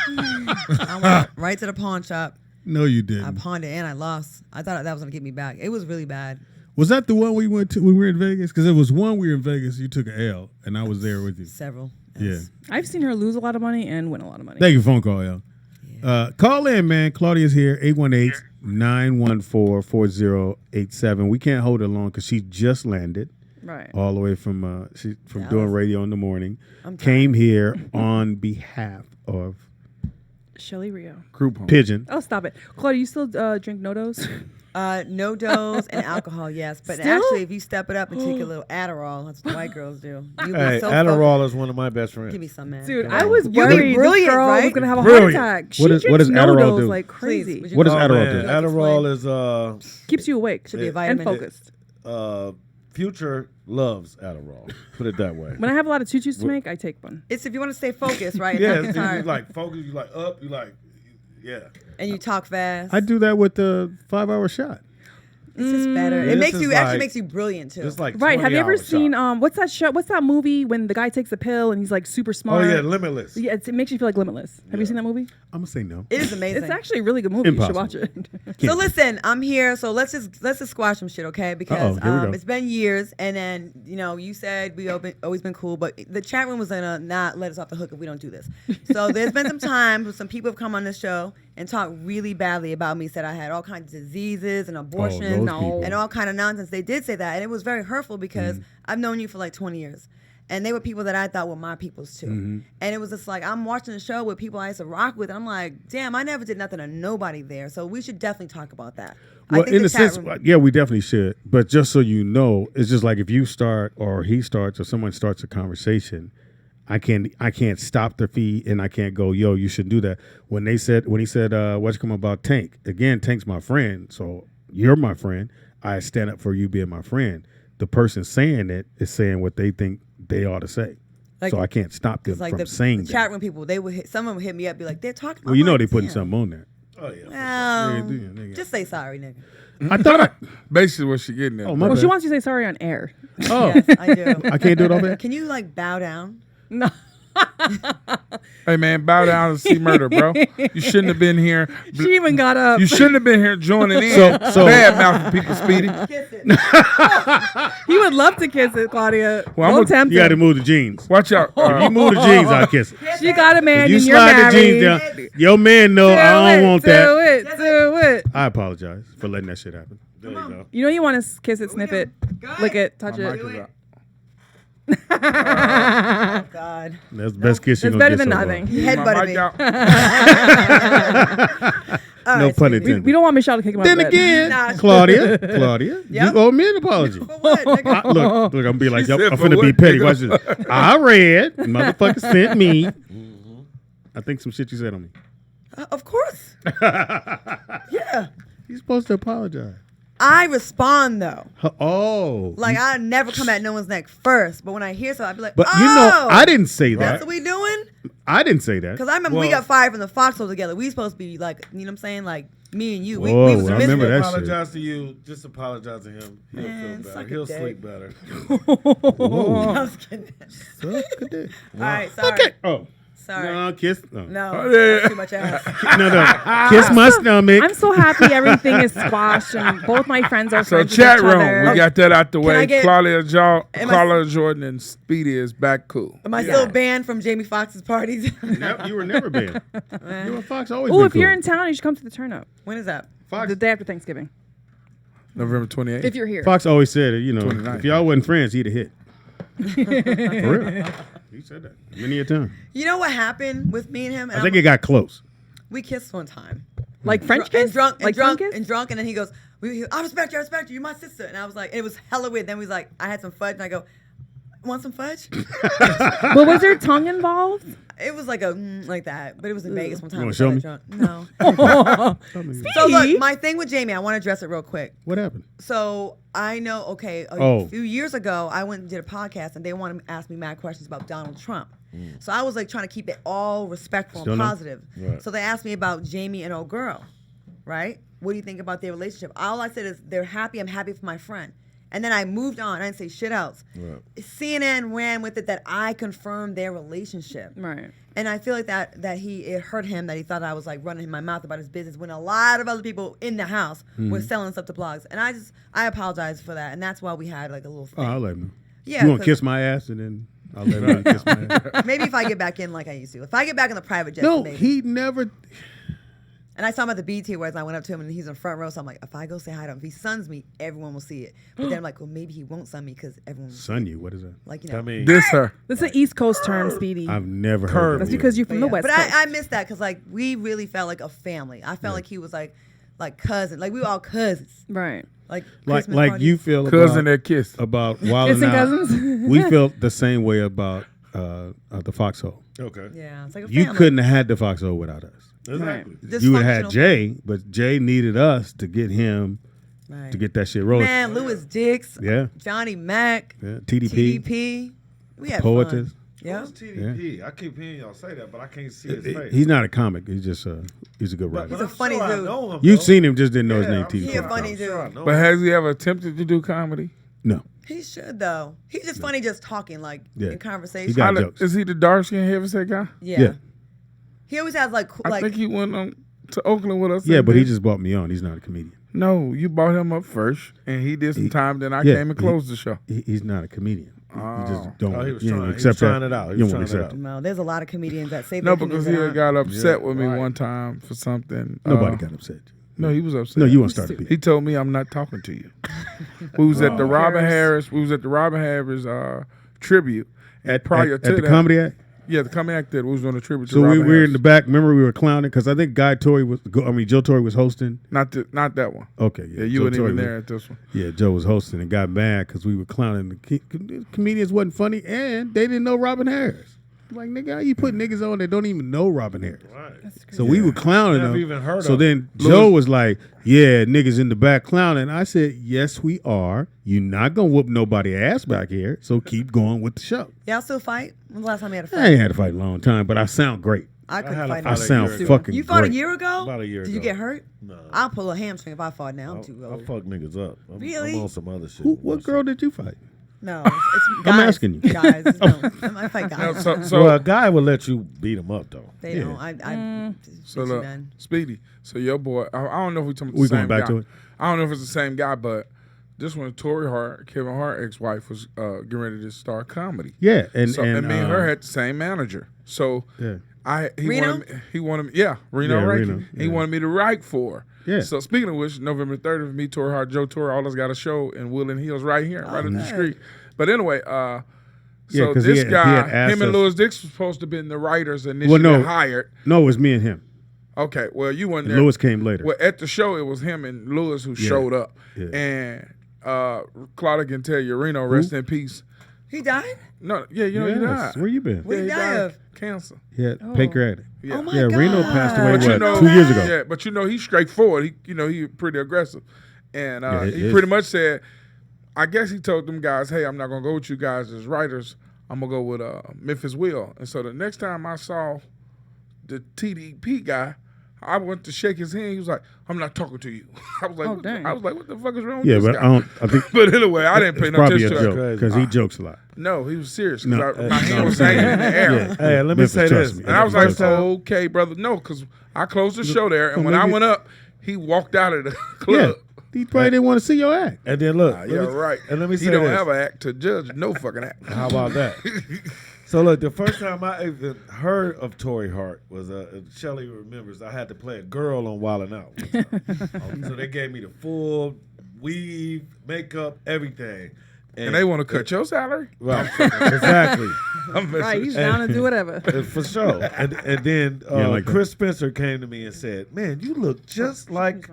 I went right to the pawn shop. No, you didn't. I pawned it and I lost. I thought that was gonna get me back. It was really bad. Was that the one we went to when we were in Vegas? Because it was one we were in Vegas. You took an L, and I was there with you. Several. Yeah. I've seen her lose a lot of money and win a lot of money. Thank you for phone call, L. Call in, man. Claudia's here, 818-914-4087. We can't hold her long because she just landed. Right. All the way from doing radio in the morning. I'm Came here on behalf of Shelly Rio. Group home. Pigeon. Oh, stop it. Claudia, you still drink No-Dos? No dose and alcohol, yes. But Still? actually, if you step it up and take a little Adderall, that's what white girls do. You'll be Hey, so Adderall is one of my best friends. Give me some, man. Dude, Come I on. was You'll be worried brilliant, this girl was right? going to have a Brilliant. heart attack. She What does drinks Adderall No-Dos do? like crazy. Please, would you What does go- Adderall Man, do? Adderall is Keeps you awake. Should be a and vitamin. focused. Future loves Adderall. Put it that way. When I have a lot of tutus to make, I take one. It's if you want to stay focused, right? Yeah, Not get you tired. like focus. You like up. You like, yeah. And you talk fast. I do that with the 5-hour shot. It's just better. This It makes is you actually like- makes you brilliant too. It's like Right. Have you ever 20-hour seen shot. what's that show? What's that movie when the guy takes a pill and he's like super Oh smart? yeah, Limitless. Yeah, it makes you feel like limitless. Have you seen that movie? I'm going to say no. It is amazing. It's actually a really good movie. Impossible. You should watch it. So listen, I'm here. So let's just squash some shit, okay? Because Here we go. it's been years, and then you said we always been cool, but the chat room was gonna not let us off the hook if we don't do this. So there's been some times where some people have come on this show and talked really badly about me. Said I had all kinds of diseases and abortions those people. and all kind of nonsense. They did say that, and it was very hurtful because I've known you for like 20 years. And they were people that I thought were my peoples too. And it was just like, I'm watching the show with people I used to rock with. And I'm like, damn, I never did nothing to nobody there. So we should definitely talk about that. Well, I think in the a chat sense, room- yeah, we definitely should. But just so you know, it's just like if you start or he starts or someone starts a conversation, I can't stop the feed and I can't go, yo, you shouldn't do that. When he said, what's come about Tank? Again, Tank's my friend, so you're my friend. I stand up for you being my friend. The person saying it is saying what they think they ought to say. Like- So I can't stop them It's like from the saying chat that. room people, some of them would hit me up, be like, they're talking. Well, I'm you know like, they putting damn. something on there. Oh yeah. Well, Nigga. just say sorry, nigga. I thought I. Basically, what she getting at. Oh, my Well, bad. she wants you to say sorry on air. Oh, Yes, I do. I can't do it over there? Can you like bow down? No. Hey man, bow down and see murder, bro. You shouldn't have been here. She even got up. You shouldn't have been here joining in. So- Bad mouthing people, Speedy. Kiss it. He would love to kiss it, Claudia. Well, I'm Don't gonna- tempt You got to him. move the jeans. Watch out. If you move the jeans, I'll kiss it. She got a man If you and you're slide married. the jeans down, your man know I don't want that. Do it. I apologize for letting that shit happen. There you go. You know you want to kiss it, sniff it, lick it, touch My it. mic is out. Oh God. That's the best kiss you're It's going to better get than so nothing. He My headbutted mic me. out. All No right, pun Speedy. intended. We don't want Michelle to kick him out Then of bed. again, Nah. Claudia, Yep. you owe me an apology. For what, nigga? Look, I'm gonna be like, She I'm said for finna be what, petty. nigga? Watch this. I read, motherfucker sent me. I think some shit you said on me. Of course. Yeah. You're supposed to apologize. I respond though. Oh, Like I never come at no one's neck first, but when I hear something, I be like, but oh, you know, I didn't say That's that. what we doing? I didn't say that. Because I remember we got fired from the foxhole together. We supposed to be like, you know what I'm saying? Like me and you. We Whoa, was I miserable. remember that shit. Apologize to you. Just apologize to him. He'll Man, feel suck better. a He'll dick. sleep better. Whoa. I was kidding. Suck a dick. All right, sorry. Okay. Oh, Sorry. no, kiss. No, No, Oh, yeah. that's too much ass. no. Kiss my stomach. I'm so happy everything is squashed and both my friends are So friends chat with each room, other. we got that out the I way. get- Claudia Am I- Jordan and Speedy is back cool. Am I still banned from Jamie Foxx's parties? Yep, you were never banned. You and Fox always Oh, been if you're cool. in town, you should come to the turn up When is that? Fox, the day after Thanksgiving. November 28th. If you're here. Fox always said, you know, 29th. if y'all wasn't friends, he'd have hit. For real. He said that many a time. You know what happened with me and him? And I think it got close. we kissed one time. Like French kiss? And drunk, and Like drunk, tongue kiss? and drunk, and then he goes, I respect you, you're my sister. And I was like, it was hella weird. Then we was like, I had some fudge, and I go, want some fudge? But was there tongue involved? It was like like that, but it was in Vegas one time. You wanna I show got me? drunk. No. Speedy. So look, my thing with Jamie, I want to address it real quick. What happened? So I know, okay, a Oh. few years ago, I went and did a podcast, and they wanted to ask me mad questions about Donald Trump. So I was like trying to keep it all respectful Still and no? positive. Right. So they asked me about Jamie and old girl, right? What do you think about their relationship? All I said is they're happy. I'm happy for my friend. And then I moved on. I didn't say shit else. Right. CNN ran with it that I confirmed their relationship. Right. And I feel like that it hurt him that he thought I was like running my mouth about his business when a lot of other people in the house were selling stuff to blogs. And I apologize for that. And that's why we had like a little Oh, thing. I'll let him know. Yeah, You want to 'cause- kiss my ass and then I'll let him kiss my ass. Maybe if I get back in like I used to. If I get back in the private jet, No, maybe. he never. And I saw him at the BT Awards. I went up to him and he's in front row. So I'm like, if I go say hi to him, if he suns me, everyone will see it. But then I'm like, well, maybe he won't sun me because everyone will Son you. What is that? like, you know. I mean, This her. That's an East Coast term, Speedy. I've never Curve. heard That's that. because you're from the Yeah, West but Coast. I missed that because like we really felt like a family. I felt like he was like cousin. Like we were all cousins. Right. Like like Christmas like parties. you feel Cousin about, that kiss. about Wild 'N Kissing Out. cousins? We felt the same way about the Foxhole. okay. Yeah, it's like a You family. couldn't have had the Foxhole without us. Exactly. You would have had Dysfunctional Jay, but Jay needed us to get him Right. to get that shit rolling. Man, Lewis Dix, Yeah, Johnny Mack, yeah. TDP, TDP. We had Poetess. fun. Yeah. Who's TDP? I keep hearing y'all say that, but I can't see his face. He's not a comic. He's just he's a good But writer. He's a I'm funny sure I dude. know him, You've though. seen him, just didn't know his Yeah, name. I'm TV. He a sure- funny I'm sure I dude. know But him. has he ever attempted to do comedy? No, He should though. He's just funny, just talking like Yeah. in conversation. He got jokes. Is he the dark skinned heavyset guy? yeah. Yeah. He always has like I think he went to Oakland with us. yeah, and but he did- just brought me on. He's not a comedian. No, you brought him up first, and he did some time. Then I yeah, came and closed the show. He's not a comedian. He just don't. Oh, he was you know, trying- he accept was trying that. it out. He You was don't want to trying it accept it. No, there's a lot of comedians that say No, they're because he comedians had and got upset Yeah, with me right. one time for something. Nobody got upset. No, he was upset. No, you want to start the He beat. told me I'm not talking to you. We was at the Robin Harris. We was at the Robin Harris tribute. And prior at to the that, Comedy Act. yeah, the Comedy Act did. We was doing a tribute to So we Robin were Harris. in the back. Remember, we were clowning because I think Joe Torre was hosting. Not that one. Okay, yeah, Yeah, you Joe weren't Torre even was- there at this one. Yeah, Joe was hosting and got mad because we were clowning. The comedians wasn't funny, and they didn't know Robin Harris. Like, nigga, how you put niggas on that don't even know Robin Harris? Right. So we were clowning Never them. even heard so of then Joe was like, "Yeah, niggas in the back clowning." I said, "Yes, we are. You're not gonna whoop nobody ass back here. So keep going with the show." Y'all still fight? When's the last time you had a I fight? ainght had to fight a long time, but I sound great. I couldn't had a fight. fight I a sound year ago. fucking You fought great. a year ago? About a year Did you ago. get hurt? No. I'll pull a hamstring if I fought now. I'm too I'll old. fuck niggas up. Really? I'm on some other shit. What girl did you fight? No, it's guys. I'm asking you. Guys, I fight No, guys. so Well, a guy would let you beat him up, though. They Yeah. don't. I So get you look, done. Speedy. So your boy, I don't know if we talking about We the same going back guy. to it? I don't know if it's the same guy, but this one, Tori Hart, Kevin Hart, ex-wife, was getting ready to start comedy. Yeah, and So, and me and her had the same manager. So yeah. Reno? He wanted me, yeah, Reno Yeah, Reiki. Reno, He yeah. wanted me to write for her. Yeah. So speaking of which, November 30th, me, Tori Hart, Joe Tori, all us got a show in Woodland Hills right here, right up the street. But anyway, Yeah, so 'cause this he had guy, asked him and us- Louis Dix was supposed to have been the writers initially no. hired. No, it was me and him. Okay, well, you weren't And there. Lewis came later. Well, at the show, it was him and Lewis who Yeah. showed up. Yeah. And Claudia can tell you, Reno, rest in peace. He died? No, yeah, you know he Yes. died. Where you been? What did he he die died of? Cancer. He had pancreatic. Yeah. Oh my Yeah, God. Reno passed away, But you what, know, 2 years ago? Yeah, but you know he's straightforward. He pretty aggressive, and Yeah, he it pretty is. much said, I guess he told them guys, "Hey, I'm not gonna go with you guys as writers. I'm gonna go with Memphis Will." And so the next time I saw the TDP guy, I went to shake his hand. He was like, "I'm not talking to you." I was like, Oh, what dang. I was like, "What the fuck is wrong with Yeah, this but guy?" I think But anyway, I didn't pay it's no probably a attention to joke it. because he jokes a lot. No, he was serious. No, Cause my hand was hanging in the air. Yeah. Hey, let me Memphis, say trust this. me. And I was like, First time- okay, brother. No, because I closed the show there. And when I maybe- went up, he walked out of the Yeah, club. he probably didn't want to see your act. And then look, Yeah, let me- right. And let me he say don't this. have an act to judge. No fucking act. How about that? So look, the first time I even heard of Tori Hart was Shelly remembers I had to play a girl on Wild 'N Out. One time. So they gave me the full weave, makeup, everything. And they want to cut your salary? Right, exactly. Right, he's down to do whatever. For sure. And then like that. Chris Spencer came to me and said, "Man, you look just like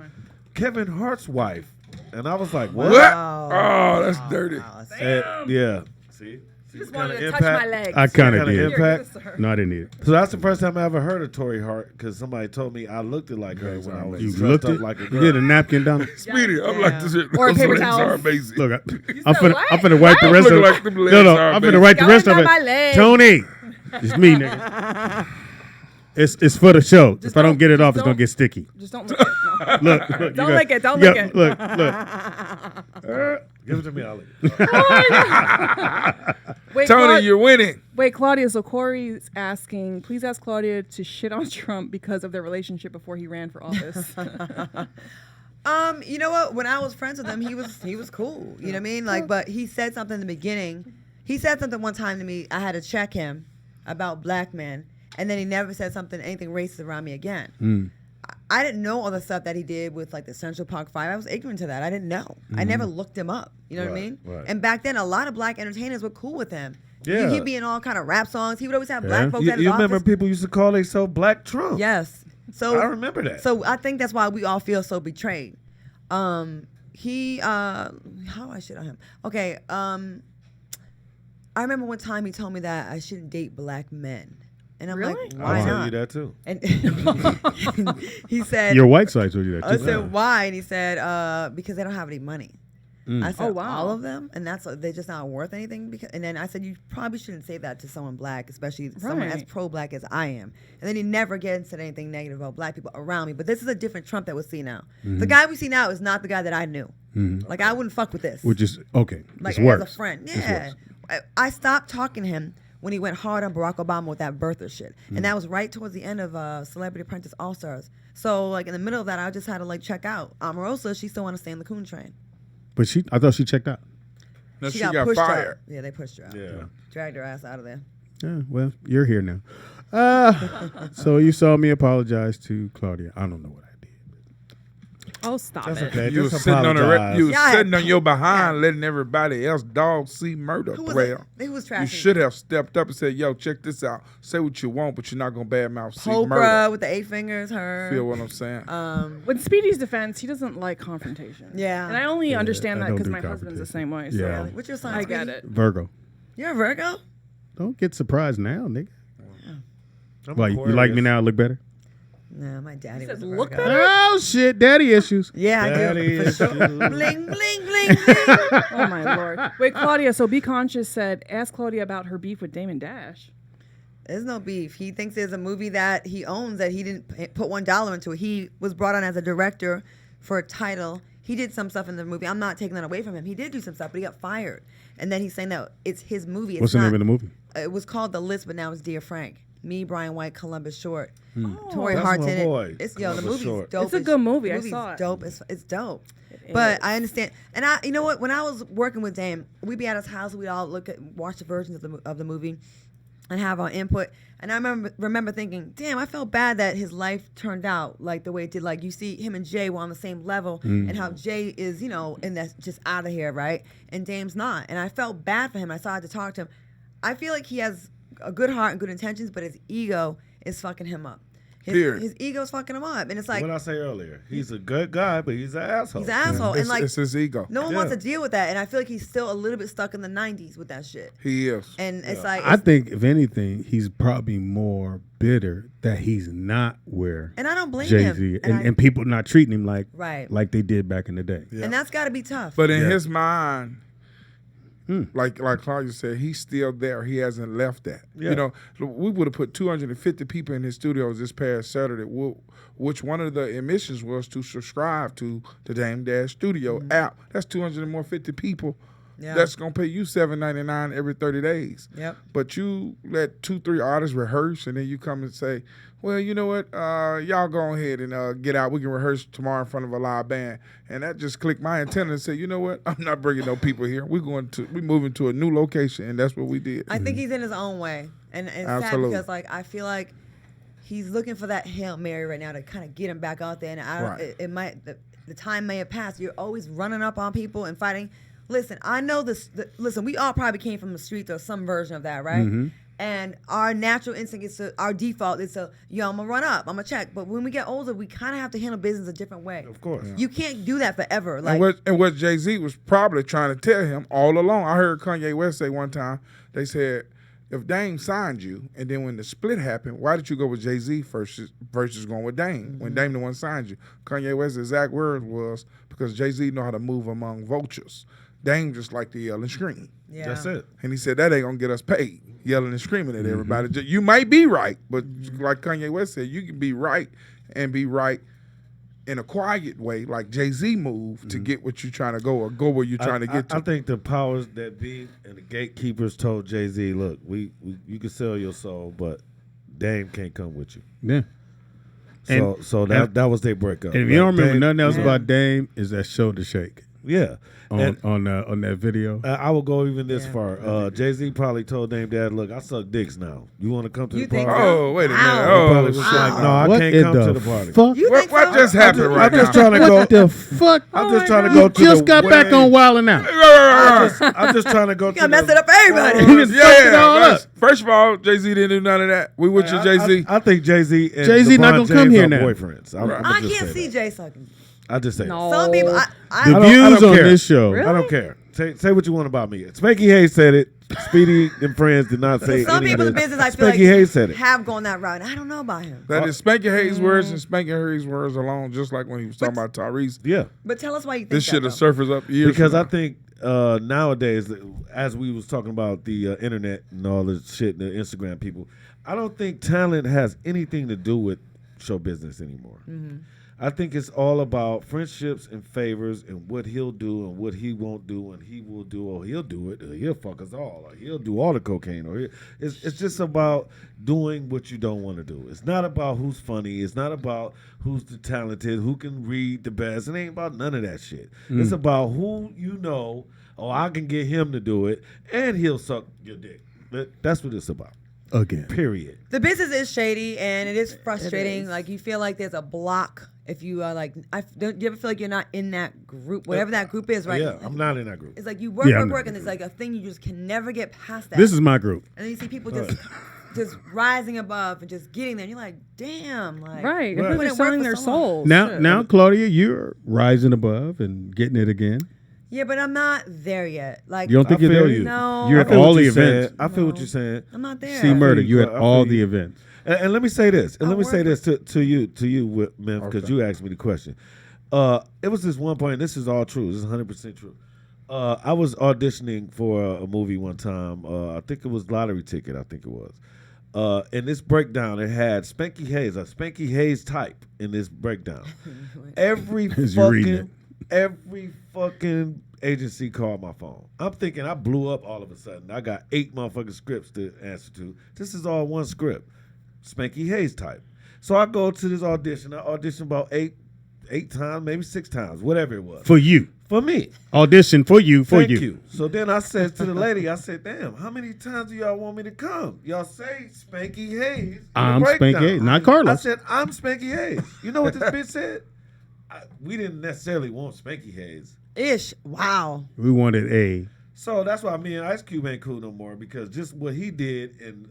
Kevin Hart's wife." And I was like, "What?" Oh, that's dirty. And, yeah. See? Just Kinda wanted to touch my legs. I kind of Kinda did. impact. No, I didn't need it. So that's the first time I ever heard of Tori Hart because somebody told me I looked it like her when I was You dressed looked up it. like a You girl. did a napkin down. Speedy, I'm like this. Or a Those paper legs towel. are amazing. Look, You I'm said finna, what? I'm finna wipe the What? rest of Look it. like them No, legs no, are I'm amazing. finna wipe the Going rest of down it. my leg. Tony, it's me, nigga. It's for the show. Just If I don't don't- get it just off, it's gonna don't- get sticky. Just don't lick it. No. Look, you Don't got- lick it. Don't you lick got- it. Look. Give it to me, Ollie. Wait, Tony, you're winning. Wait, Claudia. So Corey's asking, please ask Claudia to shit on Trump because of their relationship before he ran for office. You know what? When I was friends with him, he was cool. You know what I mean? Like, but he said something in the beginning. He said something one time to me. I had to check him about black men, and then he never said anything racist around me again. I didn't know all the stuff that he did with like the Central Park Five. I was ignorant to that. I didn't know. I never looked him up. You know what I mean? Right. And back then, a lot of black entertainers were cool with him. Yeah. He'd be in all kind of rap songs. He would always have Yeah. black folks You, at his you office. remember people used to call themselves Black Trump? Yes. So I remember that. So I think that's why we all feel so betrayed. How do I shit on him? Okay. I remember one time he told me that I shouldn't date black men. And I'm Really? like, why I'll tell not? you that too. And he said, Your white side told you that I too. said, why? And he said, because they don't have any money. I said, Oh, wow. all of them? And they're just not worth anything? And then I said, you probably shouldn't say that to someone black, especially someone as Right. pro-black as I am. And then he never again said anything negative about black people around me. But this is a different Trump that we see now. The guy we see now is not the guy that I knew. Like, I wouldn't fuck with this. Which is okay. Like, It's worse. as a friend. It's Yeah. worse. I stopped talking to him when he went hard on Barack Obama with that birther shit. And that was right towards the end of Celebrity Apprentice All-Stars. So, like, in the middle of that, I just had to, like, check out. Omarosa, she still want to stay in the coon train. But I thought she checked out. No, she got got pushed fired. out. Yeah, they pushed her out. Yeah. Dragged her ass out of there. Yeah, well, you're here now. So you saw me apologize to Claudia. I don't know what I did. Oh, stop That's it. okay. You was Just sitting on apologize. you was Yeah, sitting on your behind, letting everybody else dog see murder. Who was Well, it? Who was you trashing? should have stepped up and said, "Yo, check this out. Say what you want, but you're not gonna badmouth see Oprah murder." with the 8 fingers, her. Feel what I'm saying? With Speedy's defense, he doesn't like confrontation. Yeah. And I only understand I that don't because do my husband's the confrontation. same way. So Yeah. What's your sign? I get Speedy? it. Virgo. You're a Virgo? Don't get surprised now, nigga. I'm Why, you like me Aquarius. now? I look better? No, my daddy He was says, a "Look Virgo. better?" Oh, shit. Daddy issues. Yeah, I Daddy do. For sure. issues. Bling, bling, bling, bling. Oh, my Lord. Wait, Claudia, so Be Conscious said, ask Claudia about her beef with Damon Dash. There's no beef. He thinks there's a movie that he owns that he didn't put $1 into it. He was brought on as a director for a title. He did some stuff in the movie. I'm not taking that away from him. He did do some stuff, but he got fired. And then he's saying that it's his movie. It's What's the not, name of the movie? It was called The List, but now it's Dear Frank. Me, Brian White, Columbus Short. Tori That's Hart's my in boy, it. The Columbus movie's Short. dope. It's a good movie. The I movie's saw it. dope. It's dope. It But is. I understand. And you know what? When I was working with Dame, we'd be at his house. We'd all watch the versions of the movie, and have our input. And I remember thinking, damn, I felt bad that his life turned out like the way it did. Like, you see him and Jay were on the same level, and how Jay is, and that's just out of here, right? And Dame's not. And I felt bad for him. I started to talk to him. I feel like he has a good heart and good intentions, but his ego is fucking him up. Period. His ego's fucking him up. And it's like, What I say earlier, he's a good guy, but he's an asshole. he's an asshole. And like, It's his ego. no one Yeah. wants to deal with that. And I feel like he's still a little bit stuck in the 90s with that shit. He is. And it's like, I think, if anything, he's probably more bitter that he's not where and I don't blame Jay him. Z And I- and people not treating him like Right. they did back in the day. And that's got to be tough. But in Yeah. his mind, like Claudia said, he's still there. He hasn't left that. Yeah. You know, we would have put 250 people in his studios this past Saturday, which one of the emissions was to subscribe to the Dame Dash Studio app. That's 250 people. Yeah. That's gonna pay you $7.99 every 30 days. Yep. But you let 2-3 artists rehearse, and then you come and say, "Well, you know what? Y'all go ahead and get out. We can rehearse tomorrow in front of a live band." And that just clicked my antenna and said, "You know what? I'm not bringing no people here. We moving to a new location," and that's what we did. I think he's in his own way. And it's sad Absolutely. because, like, I feel like he's looking for that Hail Mary right now to kind of get him back out there. And I don't, Right. it might, the time may have passed. You're always running up on people and fighting. Listen, I know this. Listen, we all probably came from the streets or some version of that, right? Mm-hmm. And our natural instinct is our default is to, yo, I'm gonna run up, I'm gonna check. But when we get older, we kind of have to handle business a different way. Of course. You can't do that forever. Like, and what Jay-Z was probably trying to tell him all along. I heard Kanye West say one time, they said, if Dame signed you, and then when the split happened, why did you go with Jay-Z versus going with Dame? When Dame the one signed you. Kanye West's exact words was, because Jay-Z know how to move among vultures. Dame just like to yell and scream. yeah. That's it. And he said, that ain't gonna get us paid, yelling and screaming at everybody. You might be right, but like Kanye West said, you can be right and be right in a quiet way, like Jay-Z moved to get what you're trying to go or go where you're trying to get to. I think the powers that be and the gatekeepers told Jay-Z, look, we you can sell your soul, but Dame can't come with you. Yeah. So that was their breakup. And if you don't remember Dame, nothing else about Dame, is that shoulder shake yeah. on that video. I will go even this far. Jay-Z probably told Dame Dad, look, I suck dicks now. You want to come to the You party? think so? Oh, wait a minute. Wow. He Oh, probably was like, no, I What can't in come to the party. fuck? You think what so? just happened right I'm just now? trying to go. What the fuck? I'm just trying to You go to just the got back on Wild 'N Out. I'm just trying to go You to gotta mess the, it up for everybody. You just fucked it all up. First of all, Jay-Z didn't do none of that. We with you, Jay-Z. I think Jay-Z and Jay-Z not LeBron gonna come James here are now. boyfriends. I can't see Jay sucking. I just say No. Some people, The I don't views on care. this show. I don't care. Say what you want about me. Spanky Hayes said it. Speedy and friends did not say some any people of in this. business I feel Spanky Hayes said like it. have gone that route. I don't know about him. That is Spanky Hayes' words and Spanky Hayes' words alone, just like when he was talking about Tyrese. Yeah. But tell us why you think This that, should have though. surfaced up years Because ago. I think nowadays, as we was talking about the internet and all the shit, the Instagram people, I don't think talent has anything to do with show business anymore. Mm-hmm. I think it's all about friendships and favors and what he'll do and what he won't do and he will do, or he'll do it, or he'll fuck us all, or he'll do all the cocaine, or it's just about doing what you don't want to do. It's not about who's funny. It's not about who's the talented, who can read the best. It ain't about none of that shit. It's about who you know, or I can get him to do it, and he'll suck your dick. That's what it's about. Again. Period. The business is shady and it is frustrating. Like you feel like there's a block if you are like. Do you ever feel like you're not in that group, whatever that group is, right? Yeah, I'm not in that group. It's like you work, Yeah, I'm work, not. and it's like a thing you just can never get past that. This is my group. and then you see people just rising above and just getting there. And you're like, damn, like Right. Right. They're Put in work selling for their so long. souls. Now, Shit. now, Claudia, you're rising above and getting it again. Yeah, but I'm not there yet. Like You don't think I you're feel there? you. No, You're I at feel all what the you're saying. events. I feel what you're saying. I'm not there. See murder. you, You're at I all feel the you. events. And let me say this. And I let me work say this to you, Mem, because Okay. you asked me the question. It was this one point. And this is all true. This is 100% true. I was auditioning for a movie one time. I think it was Lottery Ticket. I think it was. In this breakdown, it had Spanky Hayes, a Spanky Hayes type in this breakdown. Every As you read every fucking agency called my phone. I'm thinking I blew up all of a sudden. I got 8 motherfucking scripts to answer to. This is all one script. Spanky Hayes type. So I go to this audition. I auditioned about eight times, maybe 6 times, whatever it was. For you. For me. Audition for you, for Thank you. you. So then I said to the lady, I said, damn, how many times do y'all want me to come? Y'all say Spanky Hayes. in the I'm Spanky breakdown. Hayes, not I Carlos. said, I'm Spanky Hayes. You know what this bitch said? We didn't necessarily want Spanky Hayes. Ish. Wow. We wanted a. So that's why me and Ice Cube ain't cool no more, because just what he did in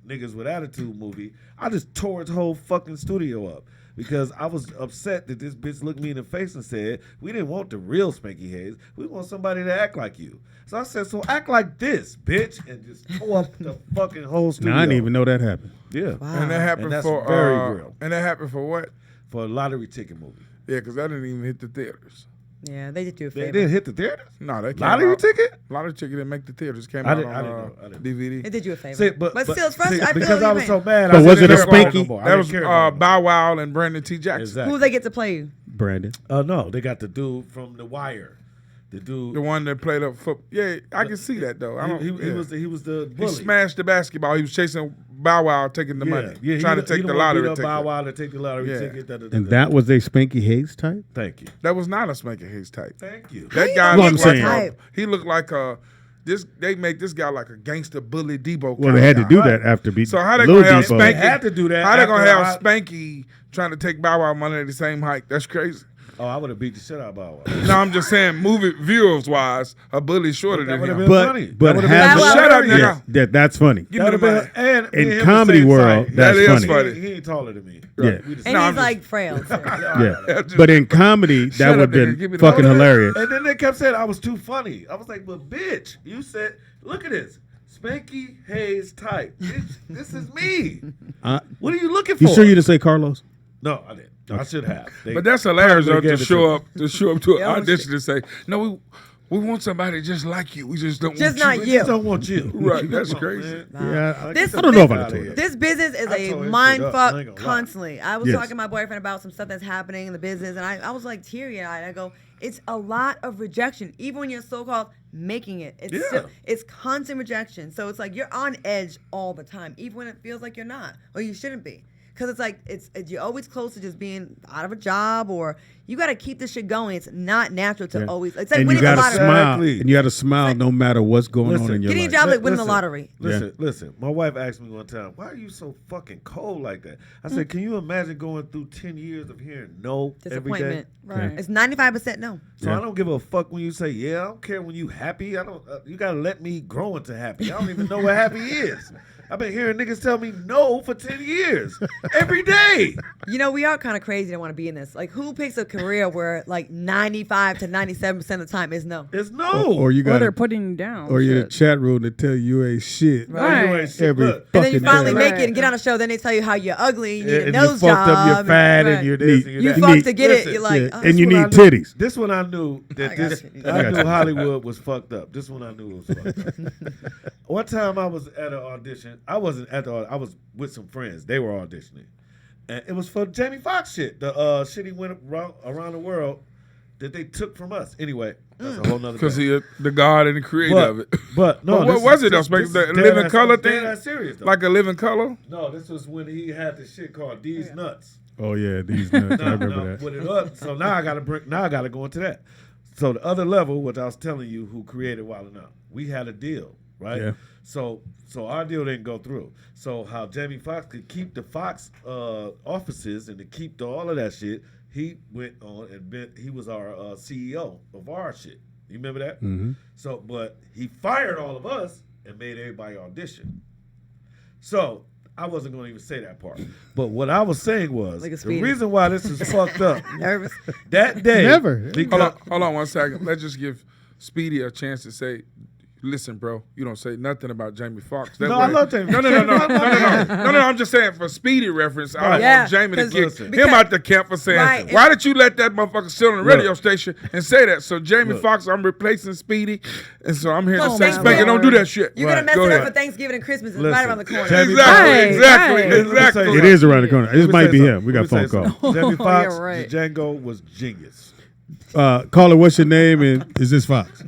Niggas with Attitude movie, I just tore his whole fucking studio up. Because I was upset that this bitch looked me in the face and said, we didn't want the real Spanky Hayes. We want somebody to act like you. So I said, so act like this, bitch. And just tore up the fucking whole studio. Now, I didn't even know that happened. Yeah. Wow. And that happened And that's for very real. And that happened for what? For a Lottery Ticket movie. Yeah, because that didn't even hit the theaters. Yeah, they did do a They favor. didn't hit the theaters? No, they came Lottery out. Ticket? Lottery Ticket didn't make the theaters. Came I out didn't- on I didn't know. I didn't know. DVD. They did you a favor. See, but still, it's frustrating. see, I feel because your I was pain. so mad. But I was said, it a "Never mind Spanky?" no more. I That didn't was care about it. Bow Wow and Brandon T. Jackson. Exactly. Who they get to play you? Brandon. No, they got the dude from The Wire. The dude. The one that played up foot. Yeah, I can see that though. I don't, he yeah. was the He bully. smashed the basketball. He was chasing Bow Wow, taking the money, Yeah, trying to he take the the one lottery beat up ticket. Bow Wow to take the lottery Yeah. ticket. And that was a Spanky Hayes type? Thank you. That was not a Spanky Hayes type. Thank you. That guy Well, I'm looked like saying. he looked like a. They make this guy like a gangster bully Debo. Well, kind they of had to guy. do that after beat So how they Lil gonna have Depot. Spanky? They had to do that How they gonna after have Spanky trying to take Bow Wow money at the same height? That's crazy. Oh, I would have beat the shit out of Bow Wow. No, I'm just saying, movie viewers wise, a bully's shorter than would've him. been funny. But That would've have been Shut up, yeah, nigga. that's funny. Give me That the would've money. been, and me In and him the comedy same world, size. that's That is funny. funny. He ain't taller than me. Yeah. We the And same. No, I'm he's just- like frail. So. Yeah, but in comedy, that Shut would up, nigga. have Give been me the fucking money. hilarious. And then they kept saying I was too funny. I was like, but bitch, you said, look at this. Spanky Hayes type. Bitch, this is me. What are you looking for? You sure you didn't say Carlos? No, I didn't. I should have. They But that's hilarious though, probably to gave it show up to an Yeah, audition and say, no, we want somebody just like you. We just don't Just want not We you. just don't want you. Right, that's Come on, crazy. man. Yeah, This- I don't know if I Outta can tell here. you. This business is I a tore his mind shit up. I fuck ain't gonna lie. constantly. I was Yes. talking to my boyfriend about some stuff that's happening in the business, and I was like teary-eyed. I go, it's a lot of rejection, even when you're so-called making it. It's Yeah. still, it's constant rejection. So it's like you're on edge all the time, even when it feels like you're not, or you shouldn't be. Because it's like you're always close to just being out of a job, or you got to keep this shit going. It's not natural to Yeah. always. It's like And you winning the got to lottery. smile. Exactly. And you got to smile no matter what's going on in your Getting a life. job like winning the Listen, lottery. Listen. My wife asked me one time, "Why are you so fucking cold like that?" I said, "Can you imagine going through 10 years of hearing no every day?" Disappointment. Right. It's 95% no. So Yeah. I don't give a fuck when you say, "Yeah, I don't care when you happy." I don't. You gotta let me grow into happy. I don't even know what happy is. I've been hearing niggas tell me no for 10 years every day. You know, we are kind of crazy to want to be in this. Like, who picks a career where like 95 to 97% of the time is no? It's no. Or you Or got they're putting you down. or you're in the Shit. chat room to tell you ain't shit. Right. You ain't shit. Every Look, And then you fucking finally day. make Right. it and get on a show. Then they tell you how you're ugly, you need a and nose you fucked job. up, you're fat, Right. and you're this, and You you're that. fucked need- to get it. Listen, You're like, Yeah, oh, and you what need I knew. titties. This one I knew that I this. got you. I got knew you. Hollywood was fucked up. This one I knew was fucked up. One time I was at an audition. I wasn't at the. I was with some friends. They were auditioning, and it was for Jamie Foxx shit. The shit he went around the world that they took from us. Anyway, that's a whole nother. Because day. he the God and the creator But- of it. But no, But what this was is- it though? this- this The is living dead color ass- dead thing? ass serious though. Like a living color? No, this was when he had the shit called These Nuts. Oh yeah, these nuts. I No, remember no, that. put it up. So now I gotta go into that. So the other level, which I was telling you, who created Wild 'N Out, we had a deal, right? Yeah. So our deal didn't go through. So how Jamie Foxx could keep the Fox offices and to keep all of that shit, he went on and he was our CEO of our shit. You remember that? Mhm. So, but he fired all of us and made everybody audition. So I wasn't going to even say that part. But what I was saying was Like a the speedy. reason why this is fucked up nervous. that day. Never. Because, Hold on 1 second. Let's just give Speedy a chance to say, listen, bro, you don't say nothing about Jamie Foxx. That No, way- I love Jamie. No, I'm just saying for Speedy reference, I don't Yeah, want Jamie to 'cause- kick listen. him out the camp for saying, Right, why did you let that motherfucker sit on the radio Look. station and say that? So Jamie Look. Foxx, I'm replacing Speedy, and so I'm here to Plus, say, Thanksgiving- Spanky, don't do that shit. You're going to mess Go it up ahead. for Thanksgiving and Christmas. It's Listen, right around the corner. Jamie Exactly, Right, exactly, right. exactly. It is around the corner. It Let me might say be something. him. We got Let me phone say call. something. Jamie Oh, Foxx, yeah, right. Django was genius. Caller, what's your name and is this Fox?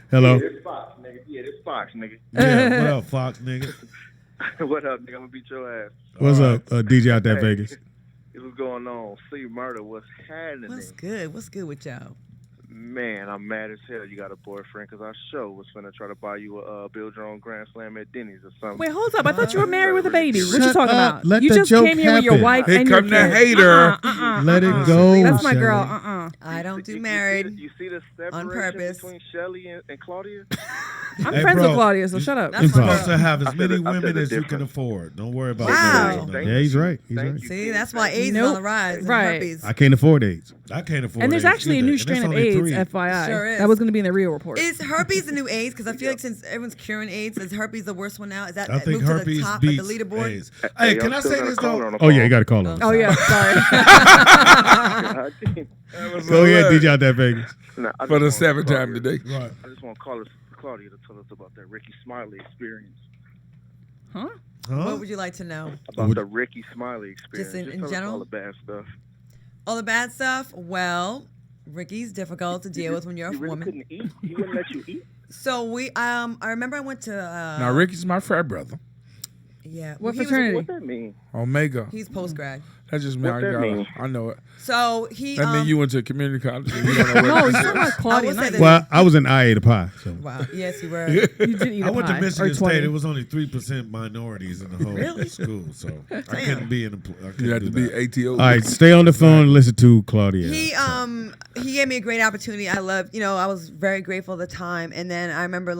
Hello. Yeah, this Fox, nigga. Yeah, this Fox, nigga. Yeah, what up, Fox, nigga? What up, nigga? I'm gonna beat your ass. What's up, DJ out there, Hey. Vegas? What's going on? See murder. What's happening? What's good? What's good with y'all? Man, I'm mad as hell. You got a boyfriend because our show was finna try to buy you a build your own Grand Slam at Denny's or something. Wait, hold up. I thought you were married with a baby. What you Shut talking up. about? Let you the just joke came here with your happen. wife Here and your come the kid. hater. Let it go, That's my Shelly. girl. I don't do You married. see the separation purpose. between Shelly and Claudia? I'm Hey, friends bro, with Claudia, so shut up. That's You're my supposed girl. to have as I said many it- I said women it as you can different. afford. Don't worry about Wow. that. Yeah, he's right. He's Thank right. you. See, that's why AIDS is Nope. on the rise. And Right. herpes. I can't afford AIDS. I can't afford And there's AIDS actually a either, new and strain it's of only AIDS, 3. FYI. Sure is. That was going to be in the Real report. Is herpes the new AIDS? Because I feel like since everyone's curing AIDS, is herpes the worst one now? Is that I think moved to the herpes top beats of the leaderboard? AIDS. Hey, can y'all I still say got a this caller though? on the Oh yeah, phone. you got to call him. Oh, yeah. Sorry. Go ahead, DJ out there, Vegas. Nah, I For the just want 7th time Claudia- today. Right. I just want to call Claudia to tell us about that Ricky Smiley experience. Huh? What would you like to know? About the Ricky Smiley experience. in tell us general? all the bad stuff. All the bad stuff? Well, Ricky's difficult to deal with when you're a You really woman. couldn't eat? He wouldn't let you eat? So I remember I went to. Now, Ricky's my frat brother. Yeah. What He was- fraternity? What that mean? Omega. He's post grad. That just means What that mean? I know it. So he. That means you went to community college. And you don't know No, what he's this talking is. about Claudia. I will say not this. you. Well, I was in IA to pie. So. Wow. Yes, you were. You did eat I a went pie, to or Michigan 20. State. It was only 3% minorities in the whole Really? school, so I couldn't be in the. I couldn't You have do to be that. ATO. All right, stay on the phone and listen to Claudia. He gave me a great opportunity. I loved, I was very grateful at the time. And then I remember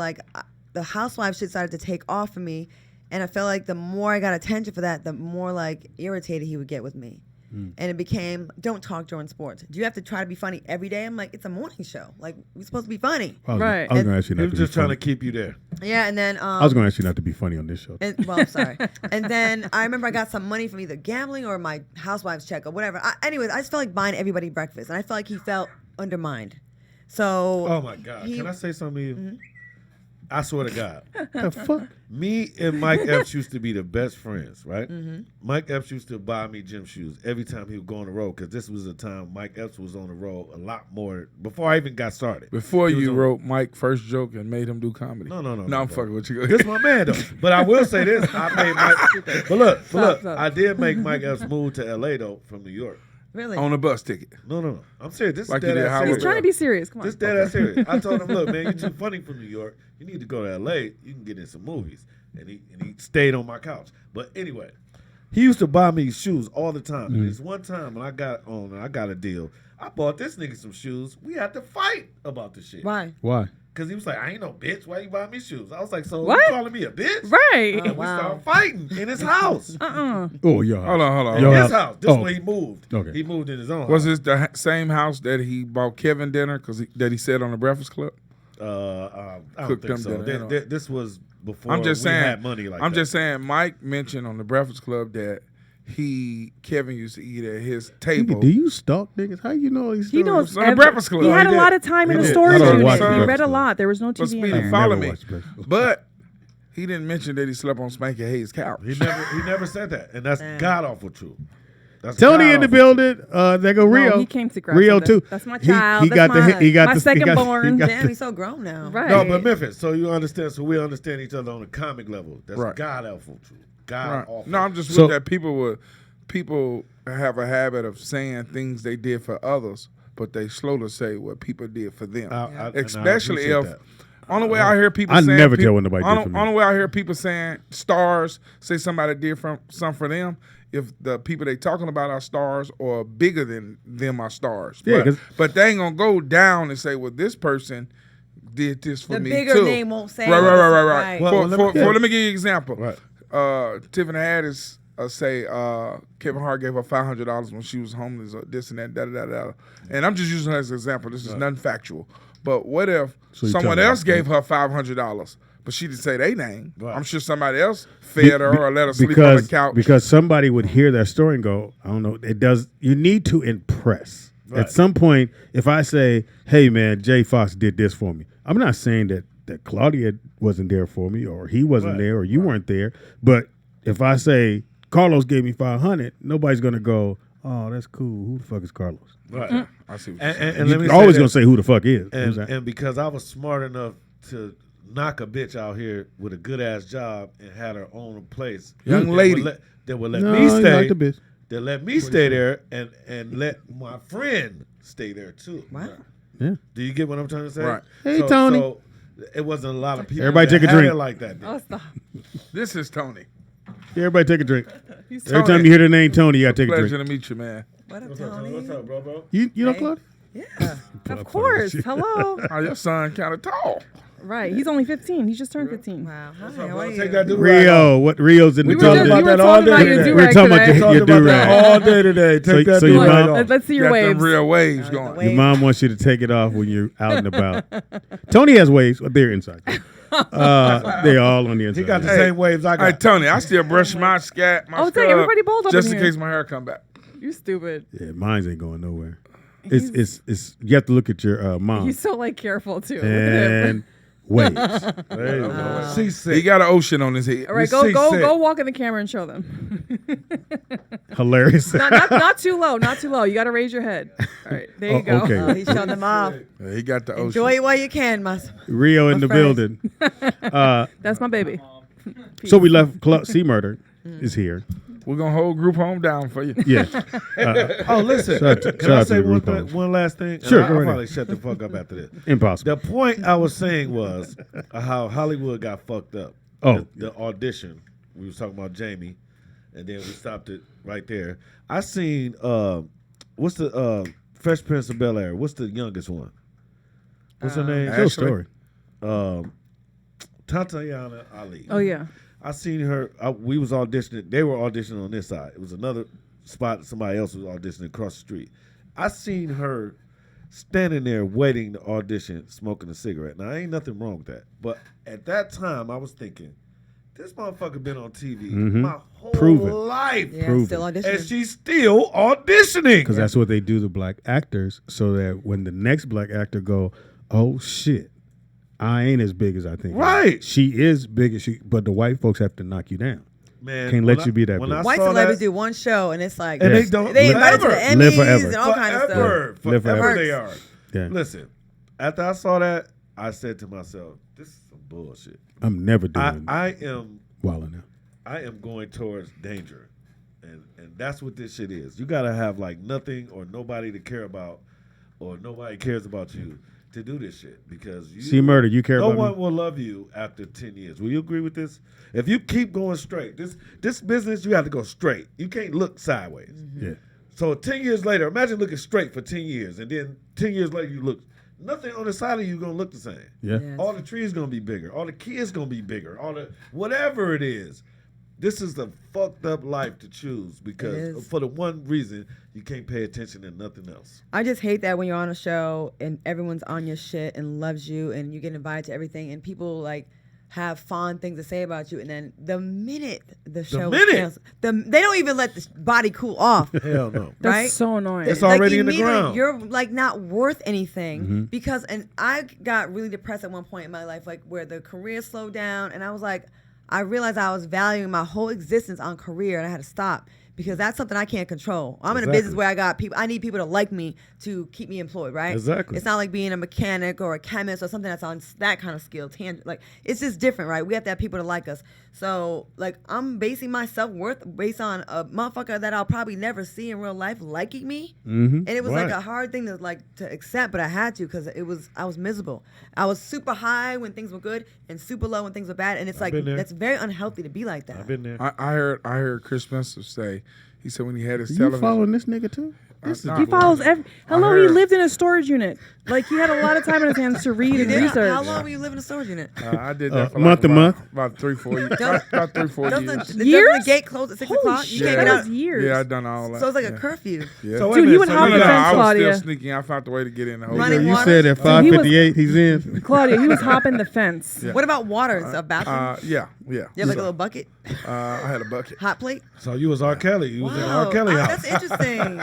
the housewife shit started to take off of me, and I felt like the more I got attention for that, the more like irritated he would get with me. And it became, don't talk during sports. Do you have to try to be funny every day? I'm like, it's a morning show. Like, we're supposed to be funny. Right. I was going to ask you He not was to just be trying funny. to keep you there. Yeah, and then I was going to ask you not to be funny on this show. well, I'm sorry. And then I remember I got some money from either gambling or my housewife's check or whatever. Anyways, I just felt like buying everybody breakfast, and I felt like he felt undermined. So. Oh my God! Can I say something to you? Mm-hmm. I swear to God. The fuck? Me and Mike Epps used to be the best friends, right? Mm-hmm. Mike Epps used to buy me gym shoes every time he would go on the road, because this was a time Mike Epps was on the road a lot more before I even got started. Before He was you on- wrote Mike's first joke and made him do comedy. No, no, no. No, I'm no. fucking with you. This my man though. But I will say this: I made Mike. But look, Stop. I did make Mike Epps move to LA though from New York. Really? On a bus ticket. No. I'm serious. This Like is you dead did ass Howard serious. He's trying to be serious. Come on. This dead ass serious. I told him, look, man, you're too funny from New York. You need to go to LA. You can get in some movies. And he stayed on my couch. But anyway, he used to buy me shoes all the time. And this one time when I got a deal, I bought this nigga some shoes. We had to fight about the shit. Why? Why? Because he was like, I ain't no bitch. Why you buying me shoes? I was like, so What? you calling me a bitch? Right. And we started fighting in his house. Oh, your house. Hold on. Your His house. house. This Oh. where he moved. Okay. He moved in his own Was house. this the same house that he bought Kevin dinner that he said on the Breakfast Club? I don't Cooked think them so. dinner, This was before I'm just we saying. had money like I'm that. just saying. Mike mentioned on the Breakfast Club that Kevin used to eat at his table. Do you stalk niggas? How you know these He knows. It's on the Breakfast Club. He had He a lot did. of time in He the did. storage I don't unit. watch He the read Breakfast a Club. lot. There was no But TV in Speedy, there. follow Never me. watched Breakfast Club. But he didn't mention that he slept on Spanky Hayes' couch. He never said that, and that's god awful true. That's Tony in the god-awful building. There go Rio. he came to grab Rio something. too. That's my He child. got That's the. He got my the. second he got, born. He got Damn, the, he's so grown now. Right. No, but Memphis. So you understand? So we understand each other on a comic level. That's Right. god awful true. God Right. awful. No, I'm just So- with that. People have a habit of saying things they did for others, but they slow to say what people did for them. I Especially appreciate if that. only way I hear people I saying never tell what nobody did only, for me. only way I hear people saying stars say somebody did something for them if the people they talking about are stars or bigger than them are stars. Yeah, But, 'cause- but they ain't gonna go down and say, well, this person did this for The me bigger too. name won't say Right. it. Right. Right. Well, Let me give you an example. Right. Tiffany Haddish say Kevin Hart gave her $500 when she was homeless or this and that, da. And I'm just using her as an example. This is nothing factual. But what if So you someone tell me else that. gave her $500, but she didn't say their name? Right. I'm sure somebody else fed her or let her sleep on because the couch. because somebody would hear that story and go, I don't know. It does. You need to impress. Right. At some point, if I say, "Hey, man, Jay Fox did this for me," I'm not saying that Claudia wasn't there for me, or he wasn't Right. there, or you weren't there. But if I say Carlos gave me $500, nobody's gonna go, "Oh, that's cool. Who the fuck is Carlos?" Right. I see what And You're let me always say gonna this. say who the fuck is. And because I was smart enough to knock a bitch out here with a good ass job and had her own place, Young that lady. would let No, me you stay. like the bitch. That let me stay there and let my friend stay there too. Wow. Yeah. Do you get what I'm trying to say? Right. Hey, Tony. So it wasn't a lot of people. Everybody that take a had drink. it like that. Oh, stop. This is Tony. Yeah, everybody take a drink. He's Every time you hear the name Tony, you gotta take a Pleasure drink. to meet you, man. What up, What's up, Tony? What's up, bro? You know Hey. Claudia? Yeah. Of course. Hello. Oh, your son kind of tall. Right. He's only 15. He just turned 15. Wow. Hi, What's how up, are bro? you? Take that do-rag Rio, what Rio's in the We were talking just, about you were that all talking about day your today. do-rag We're talking about today. your Talked about do-rag. that all day today. Take So- that so your do-rag mom- off. Let's see your Got waves. them real waves the going. waves. Your mom wants you to take it off when you're out and about. Tony has waves, but they're inside. They're all on the inside. He got the Hey. same waves I Hey, got. Tony, I still brush my scab, my Oh, dang, scrub, everybody bald up just in in here. case my hair come back. You stupid. Yeah, mine ain't going nowhere. It's you have to look at your mom He's so like careful too. Look at him. and waves. There you go. Seasick. He got an ocean on his head. All right, see go sick. walk in the camera and show them. Hilarious. not too low, not too low. You got to raise your head. All right, there you Oh, go. okay. Oh, he's showing them off. Yeah, he got the ocean. Enjoy it while you can, my. Rio in the friends. building. That's my baby. So we left. C Murder is here. We're gonna hold group home down for you. Yeah. Oh, listen. Can shout I out say to the one, RuPaul. one last thing? And Sure, go I'll right probably ahead. shut the fuck up after this. Impossible. The point I was saying was how Hollywood got fucked up. Oh. The audition. We was talking about Jamie, and then we stopped it right there. I seen what's the Fresh Prince of Bel-Air? What's the youngest one? What's her name? Joe Story. Tatiana Ali. Oh yeah. I seen her. We was auditioning. They were auditioning on this side. It was another spot. Somebody else was auditioning across the street. I seen her standing there waiting to audition, smoking a cigarette. Now, ain't nothing wrong with that. But at that time, I was thinking, this motherfucker been on TV my whole Proven. life. Yeah, Proven. still auditioning. And she's still auditioning. Because that's what they do to black actors, so that when the next black actor go, oh shit, I ain't as big as I think. Right. She is big as but the white folks have to knock you down. Man, Can't when let you be that when big. I White saw celebrities that, do one show, and it's like and Yes. they don't they invited to the forever. Emmys forever. and all kinds of stuff. Forever. Live Forever forever. they are. Yeah. Listen, after I saw that, I said to myself, this is some bullshit. I'm never doing I am wilding out. I am going towards danger. And that's what this shit is. You gotta have like nothing or nobody to care about, or nobody cares about you to do this shit. Because you C Murder, you care no about one me? will love you after 10 years. Will you agree with this? If you keep going straight, this business, you have to go straight. You can't look sideways. Yeah. So 10 years later, imagine looking straight for 10 years, and then 10 years later you look, nothing on the side of you gonna look the same. Yeah. Yeah. All the trees gonna be bigger. All the kids gonna be bigger. All the whatever it is. This is the fucked up life to choose It because is. for the one reason you can't pay attention to nothing else. I just hate that when you're on a show and everyone's on your shit and loves you and you get invited to everything and people like have fond things to say about you, and then the minute the show is minute. canceled, they don't even let the body cool off. Hell no. That's Right? so annoying. It's already in the immediately ground. You're like not worth anything because, and I got really depressed at one point in my life, like where the career slowed down, and I was like, I realized I was valuing my whole existence on career, and I had to stop because that's something I can't control. I'm in a business Exactly. where I got people. I need people to like me to keep me employed, right? Exactly. It's not like being a mechanic or a chemist or something that's on that kind of skill. Like it's just different, right? We have to have people to like us. So like I'm basing my self-worth based on a motherfucker that I'll probably never see in real life liking me. And it was like Right. a hard thing to accept, but I had to because I was miserable. I was super high when things were good and super low when things were bad, and it's like been there. that's very unhealthy to be like that. I've been there. I heard Chris Spencer say, he said when he had his You television. following this nigga too? He follows every. Hello, he heard- lived in a storage unit. Like he had a lot of time in his hands to read and Did- research. How long were you living in a storage unit? I did that for month to month? about 3-4 years. Don't- about 3-4 Doesn't years. doesn't Years? the gate close at 6 Holy o'clock? shit, You can't that get was out. years. Yeah, I done all that. So it's like yeah. a curfew. Yeah. So wait Dude, a he minute, would so hop you the got- fence, I was Claudia. still sneaking. I found the way to get in the Running hotel. You water? said at So he was- 5:58 he's in. Claudia, he was hopping the fence. Yeah. What about water? A bathroom? Yeah. You have like a little bucket, I had a bucket. hot plate. So you was R. Kelly. You was in Wow, R. Kelly house. that's interesting.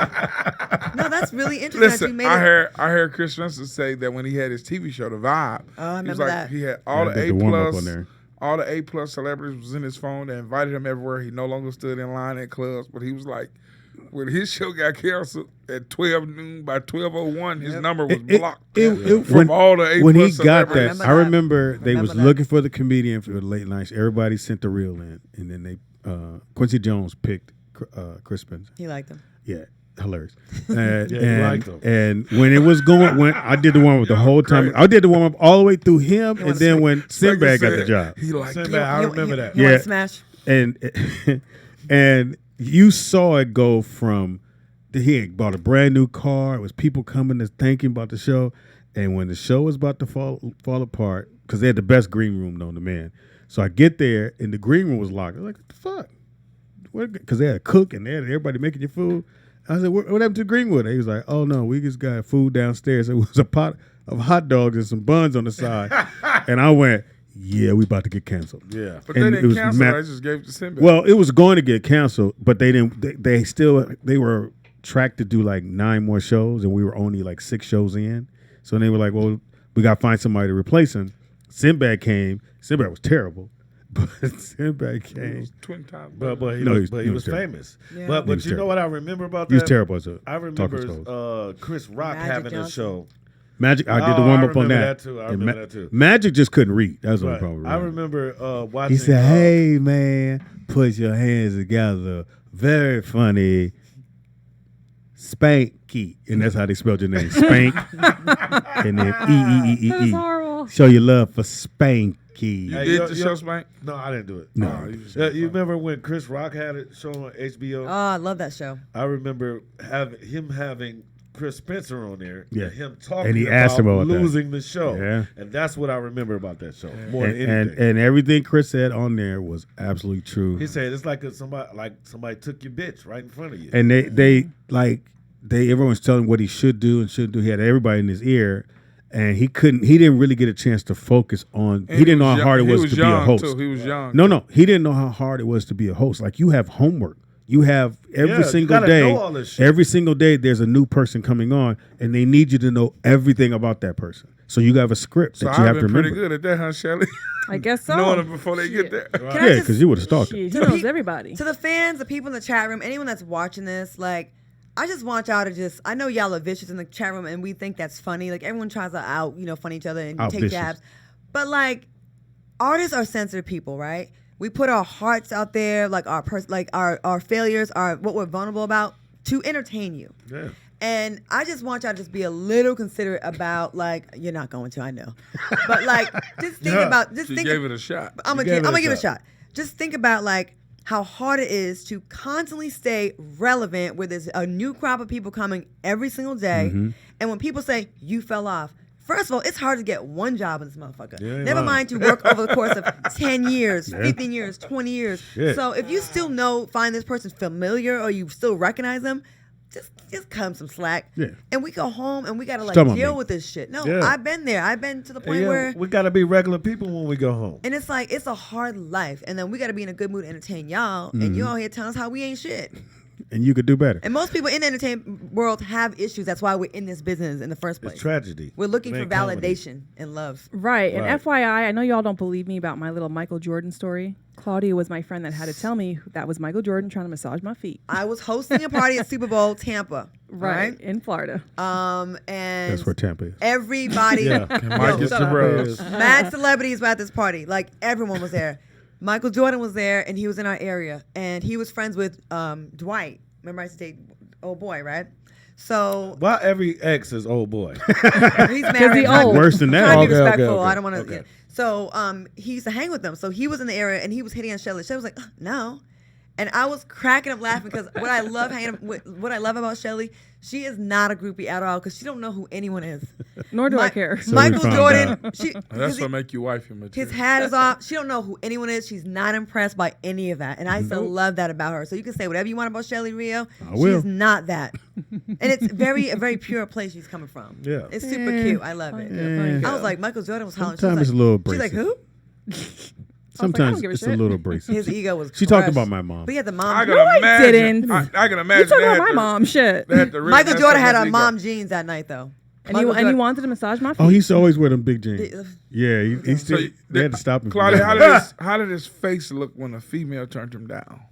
No, that's really interesting. that you Listen, made I it. heard Chris Spencer say that when he had his TV show, The Vibe, Oh, I he was remember like that. he had all Yeah, I the did A the warm-up plus, on there. all the A plus celebrities was in his phone. They invited him everywhere. He no longer stood in line at clubs, but he was like, when his show got canceled at 12 noon, by 12:01, his number was blocked from all the A when he plus got celebrities. that, I remember they was Remember that. looking for the comedian for the late nights. Everybody sent the reel in, and then they Quincy Jones picked Chris Spencer. He liked them. Yeah, hilarious. And, Yeah, you liked him. and when it was going, when I did the warm up the whole time, I did the warm up all the way through him, and then when Sinbad got the job, He like, Sinbad, I remember that. You want Yeah. to smash? and and you saw it go from he had bought a brand new car. It was people coming to thank him about the show, and when the show was about to fall apart, because they had the best green room known to man. So I get there and the green room was locked. I was like, what the fuck? Because they had a cook and they had everybody making your food. I said, what happened to Greenwood? He was like, oh no, we just got food downstairs. It was a pot of hot dogs and some buns on the side. And I went, yeah, we about to get canceled. Yeah. but they and it didn't was cancel. ma- They just gave it to Sinbad. Well, it was going to get canceled, but they didn't. They were tracked to do like 9 more shows, and we were only like 6 shows in. So they were like, "Well, we got to find somebody to replace him." Sinbad came. Sinbad was terrible, but Sinbad It came. was twin times. But he No, was terrible. famous. Yeah. But was you know terrible. what I remember about that? He was terrible as a I talking remember Chris Rock Magic having a Johnson. show Magic, I did the warm up on remember that. too. I And remember that too. Magic just couldn't read. That was the only Right. problem. I remember watching. He said, "Hey man, put your hands together." Very funny. Spanky, and that's how they spelled your name. Spank, and then E. That's horrible. Show your love for Spanky. You Hey, did the show, Spank? No, I didn't do it. No. You remember when Chris Rock had it show on HBO? Oh, I love that show. I remember having Chris Spencer on there. Yeah. And him talking And he about asked him about that. losing the show. Yeah. And that's what I remember about that show more than and, anything. and everything Chris said on there was absolutely true. He said it's like somebody took your bitch right in front of you. And everyone's telling him what he should do and shouldn't do. He had everybody in his ear, and he didn't really get a chance to focus on. And He didn't know how hard it he was to be a young, host. Too. He was young. No, he didn't know how hard it was to be a host. Like, you have homework. You have every Yeah, you single gotta day. know all this shit. Every single day, there's a new person coming on, and they need you to know everything about that person. So you have a script So that you I've have to been pretty remember. good at that, huh, Shelly? I guess so. Knowing them before they get there. Can I Yeah, just- because you would have stalked him. Shit, he To the knows pe- everybody. To the fans, the people in the chat room, anyone that's watching this, like, I just want y'all to just, I know y'all are vicious in the chat room and we think that's funny. Like, everyone tries to funny each other and Out take vicious. jabs. But, like, artists are sensitive people, right? We put our hearts out there, like our failures, what we're vulnerable about, to entertain you. Yeah. And I just want y'all to just be a little considerate about, like, you're not going to, I know. But, like, just think about, She gave it a shot. I'm gonna give it a shot. Just think about, like, how hard it is to constantly stay relevant where there's a new crop of people coming every single day. Mm-hmm. And when people say you fell off, first of all, it's hard to get one job in this motherfucker. Yeah, Never right. mind to work over the course of 10 years, 15 years, 20 years. Shit. So if you still find this person familiar or you still recognize them, just cut 'em some slack. Yeah. And we go home and we gotta Stop on deal me. with this shit. No, Yeah. I've been there. I've been to the point Yeah, where we got to be regular people when we go home. and it's like, it's a hard life. And then we got to be in a good mood to entertain y'all. And you all here telling us how we ain't shit. And you could do better. And most people in the entertainment world have issues. That's why we're in this business in the first place. It's tragedy. We're looking for Ain't comedy. validation and love. Right. And Right. FYI, I know y'all don't believe me about my little Michael Jordan story. Claudia was my friend that had to tell me that was Michael Jordan trying to massage my feet. I was hosting a party at Super Bowl Tampa. Right. In Florida. And That's where Tampa is. everybody, Yeah. Mike is shut the up. bros. Mad celebrities were at this party. Like, everyone was there. Michael Jordan was there, and he was in our area. And he was friends with Dwight. Remember I used to date old boy, right? So Why every ex is old boy? he's married. he old. Worse than that. Trying to be Okay, respectful. okay. I don't want to. Okay. So he used to hang with them. So he was in the area and he was hitting on Shelly. Shelly was like, no. And I was cracking up laughing because what I love about Shelly, she is not a groupie at all because she don't know who anyone is. Nor do I care. So we Michael found Jordan, out. That's what make you wifey his material. hat is off. She don't know who anyone is. She's not impressed by any of that. And I used to love that about her. So you can say whatever you want about Shelly Rio. I will. She's not that. And it's a very pure place she's coming from. Yeah. It's super cute. I love it. Yeah. I was like, Michael Jordan was hollering. She Sometimes was it's a little She's like, abrasive. who? Sometimes give a it's a shit. little abrasive. His ego was She talked crushed. about my mom. But he had the I mom. can No, I imagine. didn't. I can You imagine. talking they about had my to- mom? Shit. they had to really Michael mess Jordan up had his on ego. mom jeans that night, though. And Michael he Jordan- wanted to massage my feet. Oh, he used to always wear them big jeans. Did- Yeah, he So still, they had to stop him. from Claudia, doing how that. did his face look when a female turned him down?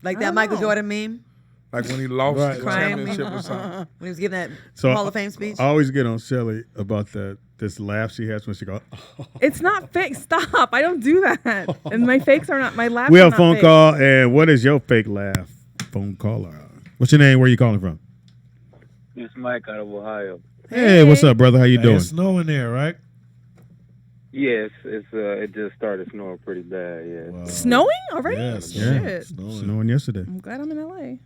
Like I that don't Michael know. Jordan meme Like when he lost Right, the right. championship or something. when he was giving that So Hall of Fame speech. I always get on Shelly about this laugh she has when she goes. It's not fake. Stop. I don't do that. And my fakes are not, my laughs We are have not a phone fake. call, and what is your fake laugh? Phone caller. What's your name? Where you calling from? It's Mike out of Ohio. Hey, what's up, brother? How you Hey, doing? it's snowing there, right? Yes, it just started snowing pretty bad. Yeah. Wow. Snowing already? Yeah, Yeah, Shit. snowing. snowing yesterday. I'm glad I'm in LA.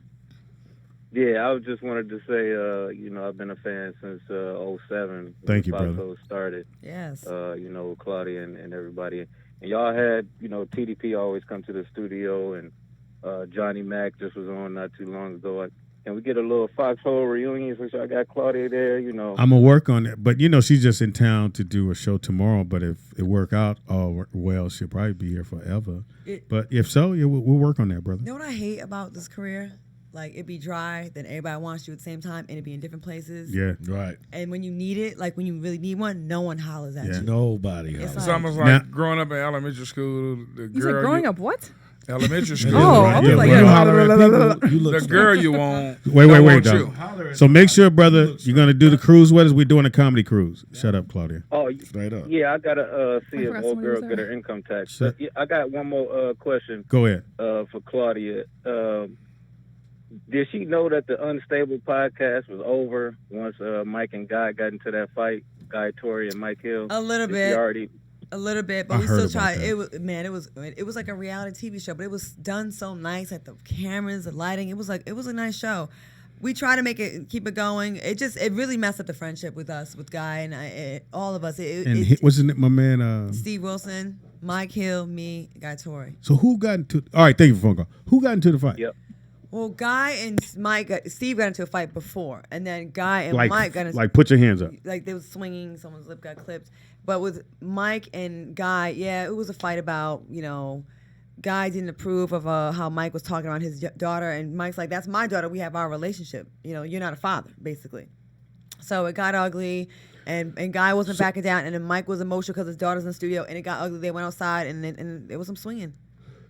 Yeah, I just wanted to say, I've been a fan since 07. Thank you, when brother. Foxhole started. Yes. With Claudia and everybody. And y'all had, TDP always come to the studio, and Johnny Mac just was on not too long ago. Can we get a little Foxhole reunion since y'all got Claudia there, I'm gonna work on it, but she's just in town to do a show tomorrow. But if it work out all well, she'll probably be here forever. But if so, yeah, we'll work on that, brother. You know what I hate about this career? Like, it'd be dry, then everybody wants you at the same time, and it'd be in different places. Yeah, Right. And when you need it, like when you really need one, no one hollers at Yeah. you. Nobody. It's else. It's almost like Now- growing up in elementary school. The You said girl growing up what? Elementary school. Oh, I was like, when you yeah. holler at people, you look The smart. girl you want. Wait, don't want dog. you. So make sure, brother, you're gonna do the cruise with us. We're doing a comedy cruise. Shut up, Claudia. Oh, Straight up. yeah, I gotta see I if forgot old somebody girl was get there. her income tax. Sure. But yeah, I got one more question Go ahead. for Claudia. Did she know that the Unstable podcast was over once Mike and Guy got into that fight? Guy Tori and Mike Hill. A little Did bit. She already. A little bit, but I we heard still about tried. that. It was like a reality TV show, but it was done so nice. Like the cameras, the lighting. It was a nice show. We try to keep it going. It really messed up the friendship with us, with Guy and all of us. What's his name? My man. Steve Wilson, Mike Hill, me, Guy Tori. So who got into? All right, thank you for the phone call. Who got into the fight? Yep. Well, Guy and Steve got into a fight before, and then Guy and Mike got into put your hands up. like they was swinging, someone's lip got clipped. But with Mike and Guy, yeah, it was a fight about, Guy didn't approve of how Mike was talking about his daughter, and Mike's like, that's my daughter, we have our relationship. You're not a father, basically. So it got ugly, and Guy wasn't backing down, and then Mike was emotional because his daughter's in the studio, and it got ugly. They went outside, and there was some swinging.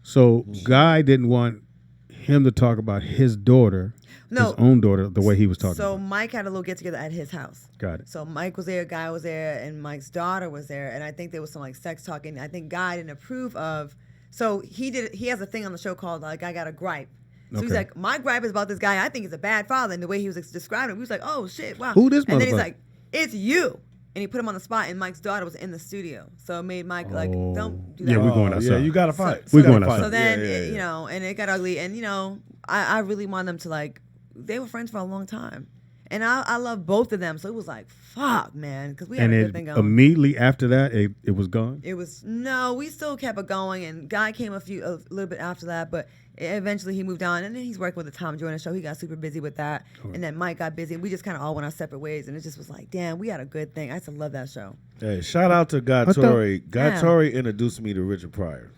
So Guy didn't want him to talk about his daughter, his own daughter, the way he was talking. So about. Mike had a little get together at his house. Got it. So Mike was there, Guy was there, and Mike's daughter was there, and I think there was some sex talking. I think Guy didn't approve of. So he has a thing on the show called I Got a Gripe. So he's Okay. like, my gripe is about this guy. I think he's a bad father, and the way he was describing it, we was like, oh shit, wow. Who this And then he's motherfucker? like, it's you. And he put him on the spot, and Mike's daughter was in the studio. So it made Mike don't do that. Yeah, we're going Yeah, outside. you got to fight. We're You gotta going fight. outside. So then, Yeah. and it got ugly. And, I really want them to, they were friends for a long time. And I love both of them. So it was like, fuck, man, because we had And a good thing going. immediately after that, it was gone. It was, no, we still kept it going. And Guy came a little bit after that. But eventually he moved on. And then he's working with the Tom Joyner show. He got super busy with that. Okay. And then Mike got busy. And we just kind of all went our separate ways. And it just was like, damn, we had a good thing. I used to love that show. Hey, shout out to Guy Tori. Guy Tori introduced me to Richard Pryor.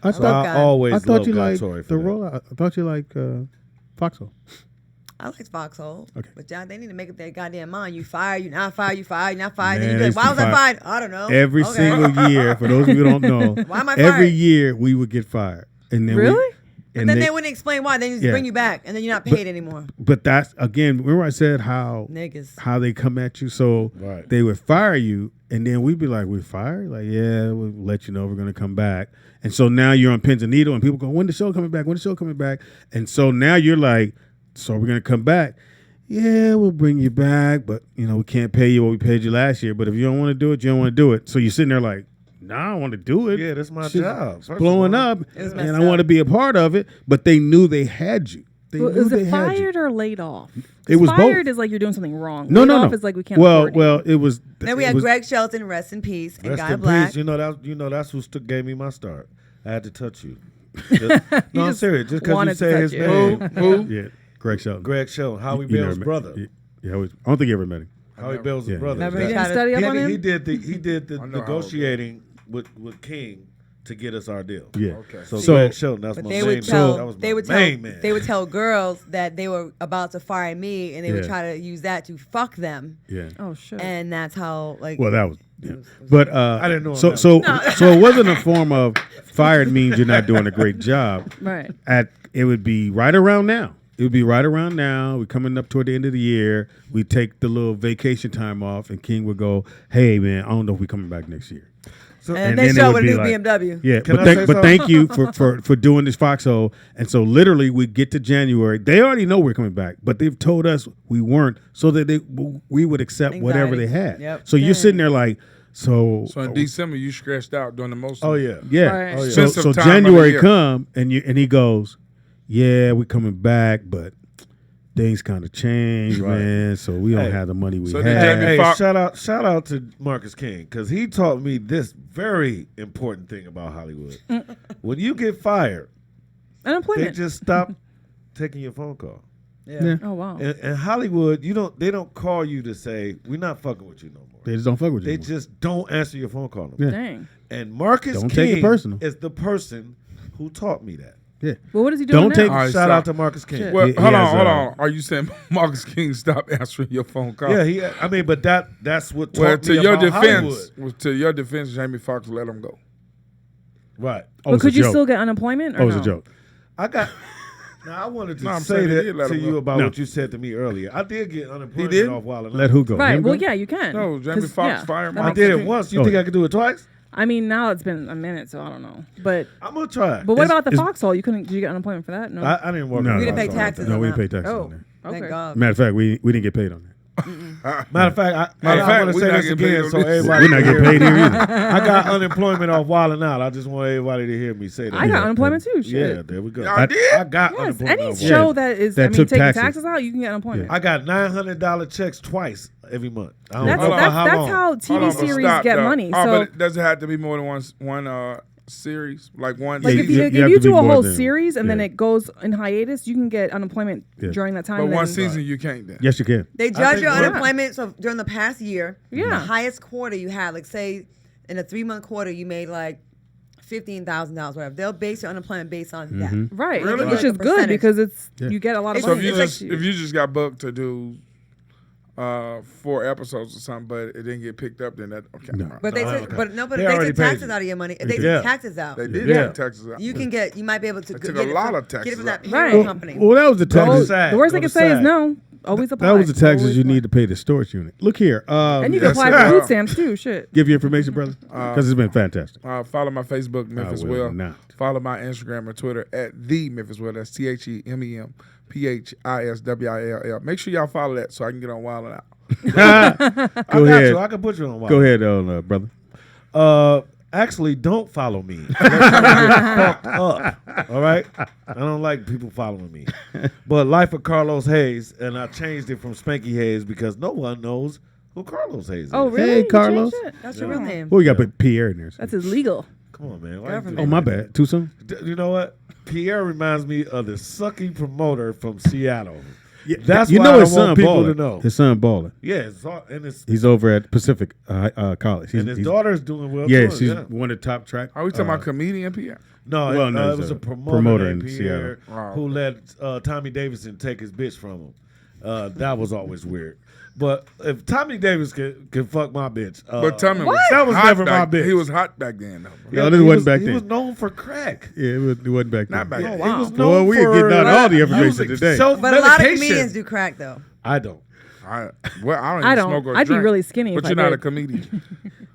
I So I always I thought loved you Guy liked Tori for the that. role. I thought you liked Foxhole. I liked Foxhole. Okay. But John, they need to make up their goddamn mind. You fired, you not fired, you fired, you not fired. Man, Then you they be like, why used to was I fire fired? I don't know. Every Okay. single year, for those of you who don't know, Why am I every fired? year we would get fired. And then Really? But then they wouldn't explain why. They just Yeah. bring you back, and then you're not paid anymore. But that's, again, remember I said how Niggas. they come at you? So Right. they would fire you, and then we'd be like, we're fired? Like, yeah, we'll let you know we're going to come back. And so now you're on pins and needle, and people go, when the show coming back? When the show coming back? And so now you're like, so we're going to come back. Yeah, we'll bring you back, but, we can't pay you what we paid you last year. But if you don't want to do it, you don't want to do it. So you're sitting there like, nah, I want to do it. Yeah, that's my Shit's job. First of blowing all. up, It was and messed I want to up. be a part of it. But they knew they had you. They Well, knew is they it had you. fired or laid off? It was fired both. is like you're doing something wrong. No, laid no, off no. is like we can't Well, afford you. it was. Then we it had was- Greg Shelton, rest in peace, and Rest Guy in Black. peace. That's who gave me my start. I had to touch you. No, I'm just serious. Just because wanted you to say touch his you. name. Who? Yeah, Greg Shelton. Greg Shelton, Howie You never Bell's met- brother. Yeah, I don't think you ever met him. Howie Bell's Yeah, brother. Never That- even didn't study up on him? He did the I know Howard negotiating with King to get us our deal. Yeah. Okay. So, So- Greg Shelton, that's But my they main would man. tell That was my they would tell main man. they would tell girls that they were about to fire me, and they would Yeah. try to use that to fuck them, Yeah. Oh shit. and that's how Well, that was. Yeah. But I didn't know So that. so it wasn't a form of fired means you're not doing a great job. Right. It would be right around now. It would be right around now. We're coming up toward the end of the year. We take the little vacation time off, and King would go, "Hey man, I don't know if we're coming back next year." So, and and they then it show would with a be new like- BMW. Yeah, Can but I say something? thank you for doing this foxhole. And so literally we get to January. They already know we're coming back, but they've told us we weren't, so that we would accept whatever they Anxiety. had. Yep. So you're sitting there like, so in December, you scratched out during the most. oh yeah. yeah. Right. Oh, yeah. So Sensitive time of the January year. come and he goes, yeah, we're coming back, but things kind of changed, Right. man. So we don't Hey. have the money we So had. did Jamie Hey, Foxx- shout out to Marcus King, because he taught me this very important thing about Hollywood. When you get fired, they Unemployment. just stop taking your phone call. Yeah. Oh wow. In Hollywood, they don't call you to say we're not fucking with you no more. They just don't fuck with you. They anymore. just don't answer your phone call no more. Yeah. Dang. And Marcus Don't King take it personal. is the person who taught me that. Yeah. Well, what is he doing Don't now? take- All right, Shout so- out to Marcus King. Shit. Well, He hold has, on. Are you saying Marcus King stopped answering your phone call? Yeah, but that's what taught Well, me about Hollywood. to your defense, Jamie Foxx let him go. Right. Oh, But it's could a you joke. still get unemployment? Or Oh, it's no? a joke. I got. Now I wanted to No, I'm say saying he that did let to him you go. about No. what you said to me earlier. I did get unemployment did? off Wild 'N Out. Let who go? Right. Him Well, go? yeah, you can. No, Jamie 'Cause, Foxx yeah, fired that my I did it opinion. once. You Oh, think yeah. I could do it twice? I mean, now it's been a minute, so I don't know. But I'm gonna try it. but what Is- about the is- foxhole? You couldn't? Did you get unemployment for that? No. I didn't work. No, on We it. didn't pay I'm sorry. taxes. No, on we didn't that. pay taxes Oh. on that. Okay. Thank God. Matter of fact, we didn't get paid on that. Matter of fact, Matter of fact, I'm we gonna say not this getting paid again on so this. everybody. We're not can getting hear paid me. here either. I got unemployment off Wild 'N Out. I just want everybody to hear me say that. I got unemployment too. Shit. Yeah, there we go. Y'all did? I got Yes, unemployment any off show Wild 'N Out. that is, That I mean, took taking taxes. taxes out, you can get unemployment. I got $900 checks twice every month. I don't That's know for that's, how that's long. how Hold TV on, but series stop, get though. money. Oh, So but does it have to be more than one series? Like one like Yeah, if you- you, you if have you to be do a more whole than- series and then yeah. it goes in hiatus, you can get unemployment Yeah. during that time. but and one then- season you can't then. Yes, you can. They judge think your we're- unemployment. So during the past year, Yeah. the highest quarter you had, like say in a 3-month quarter, you made like $15,000, whatever. They'll base your unemployment based on that. Right, Really? which Like is a good percentage. because it's Yeah. you get a lot of It's So money. if you just got booked to do 4 episodes or something, but it didn't get picked up, then that okay. No. all right. But they Oh, took, okay. but no, but They if they already took paid taxes you. out of your money. If they Yeah. took taxes out, They did Yeah. take taxes out. you can get. You might be able to They get took it a lot from, of taxes get it from that out. payroll Right. company. Well, that was the Go taxes. sad. The worst Go they can to say is sad. no. Always apply. That was the taxes Always you apply. need to pay the storage unit. Look here. And you can Yes, apply sir. for food stamps too. Shit. Give your information, brother, because it's been fantastic. Follow my Facebook, Memphis will Will. not. Follow my Instagram and Twitter at the Memphis Will. That's TheMemphisWill. Make sure y'all follow that so I can get on Wild 'N Out. Go I got ahead. you. I can put you on. Wild. Go ahead, brother. Actually, don't follow me. Unless you get fucked up. All right? I don't like people following me. But Life of Carlos Hayes, and I changed it from Spanky Hayes because no one knows who Carlos Hayes is. Oh really? Hey, You changed Carlos. it? That's your real name. Well, you got to put Pierre in there. That's illegal. Come on, man. Why you Government. do Oh, that? my bad. Too soon? You know what? Pierre reminds me of the sucking promoter from Seattle. Yeah, That's you why know I his don't want son people balling. to know. His son balling. Yeah, it's all, and He's over at Pacific College. his daughter's doing well. Yeah, too, she's yeah. one of the top track. Are we talking about comedian Pierre? No, Well, no, it it's was a a promoter, promoter named in Pierre Seattle. who let Tommy Davidson take his bitch from him. That was always weird. But if Tommy Davis can fuck my bitch, But tell me, that was hot never my back- bitch. He was hot back then, though. Yeah, this wasn't back he then. was known for crack. Yeah, it wasn't back then. Not back Yeah, then. wow. He was Well, known we for are getting out all the information using today. But a lot of self-medication. comedians do crack though. I don't. I don't I even don't. smoke or I'd be drink. really skinny But if you're I not did. a comedian.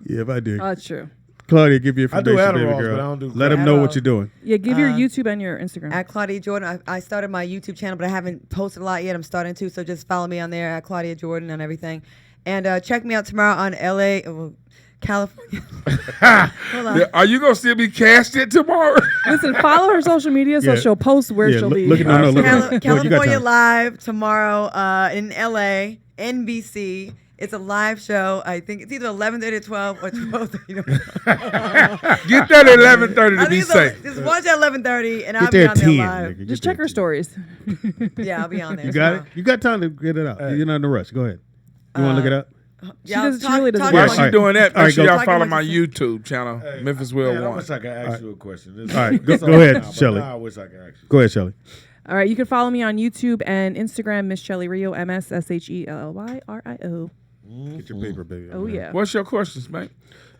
Yeah, if I do. Oh, that's true. Claudia, give your I do information, baby Adderalls, girl. but I don't do Let crack. them know what Adderall. you're doing. Yeah, give your YouTube and your Instagram. At Claudia Jordan, I started my YouTube channel, but I haven't posted a lot yet. I'm starting to, so just follow me on there at Claudia Jordan and everything. And check me out tomorrow on LA, California. Hold on. Yeah, are you gonna still be casted tomorrow? Listen, follow her social media so Yeah. she'll post where Yeah, she'll look- be. look at- no, look at- no, you got California time. Live tomorrow in LA, NBC. It's a live show. I think it's either 11:30 to 12 or 12:30 to 1. Get that at 11:30 I to be think safe. just watch at 11:30 and I'll Get be there on at there 10. live. nigga. Get Just there check her at 10. stories. Yeah, I'll be on there. You got it? tomorrow. You got time to get it out. You're not in a rush. Go ahead. You want to look it up? Yeah, does- she talk- really doesn't talk care. While about- she Alright. doing that, All right, make sure go. y'all Talk follow about my yourself. YouTube channel, Hey, Memphis Will man, I 1. wish I could ask you a question. All right, It's go ahead, now, but Shelley. now I wish I could ask you. Go ahead, Shelly. All right, you can follow me on YouTube and Instagram, Miss Shelly Rio, MSSHELLYRIO. Get your paper, baby. Oh yeah. What's your questions, man?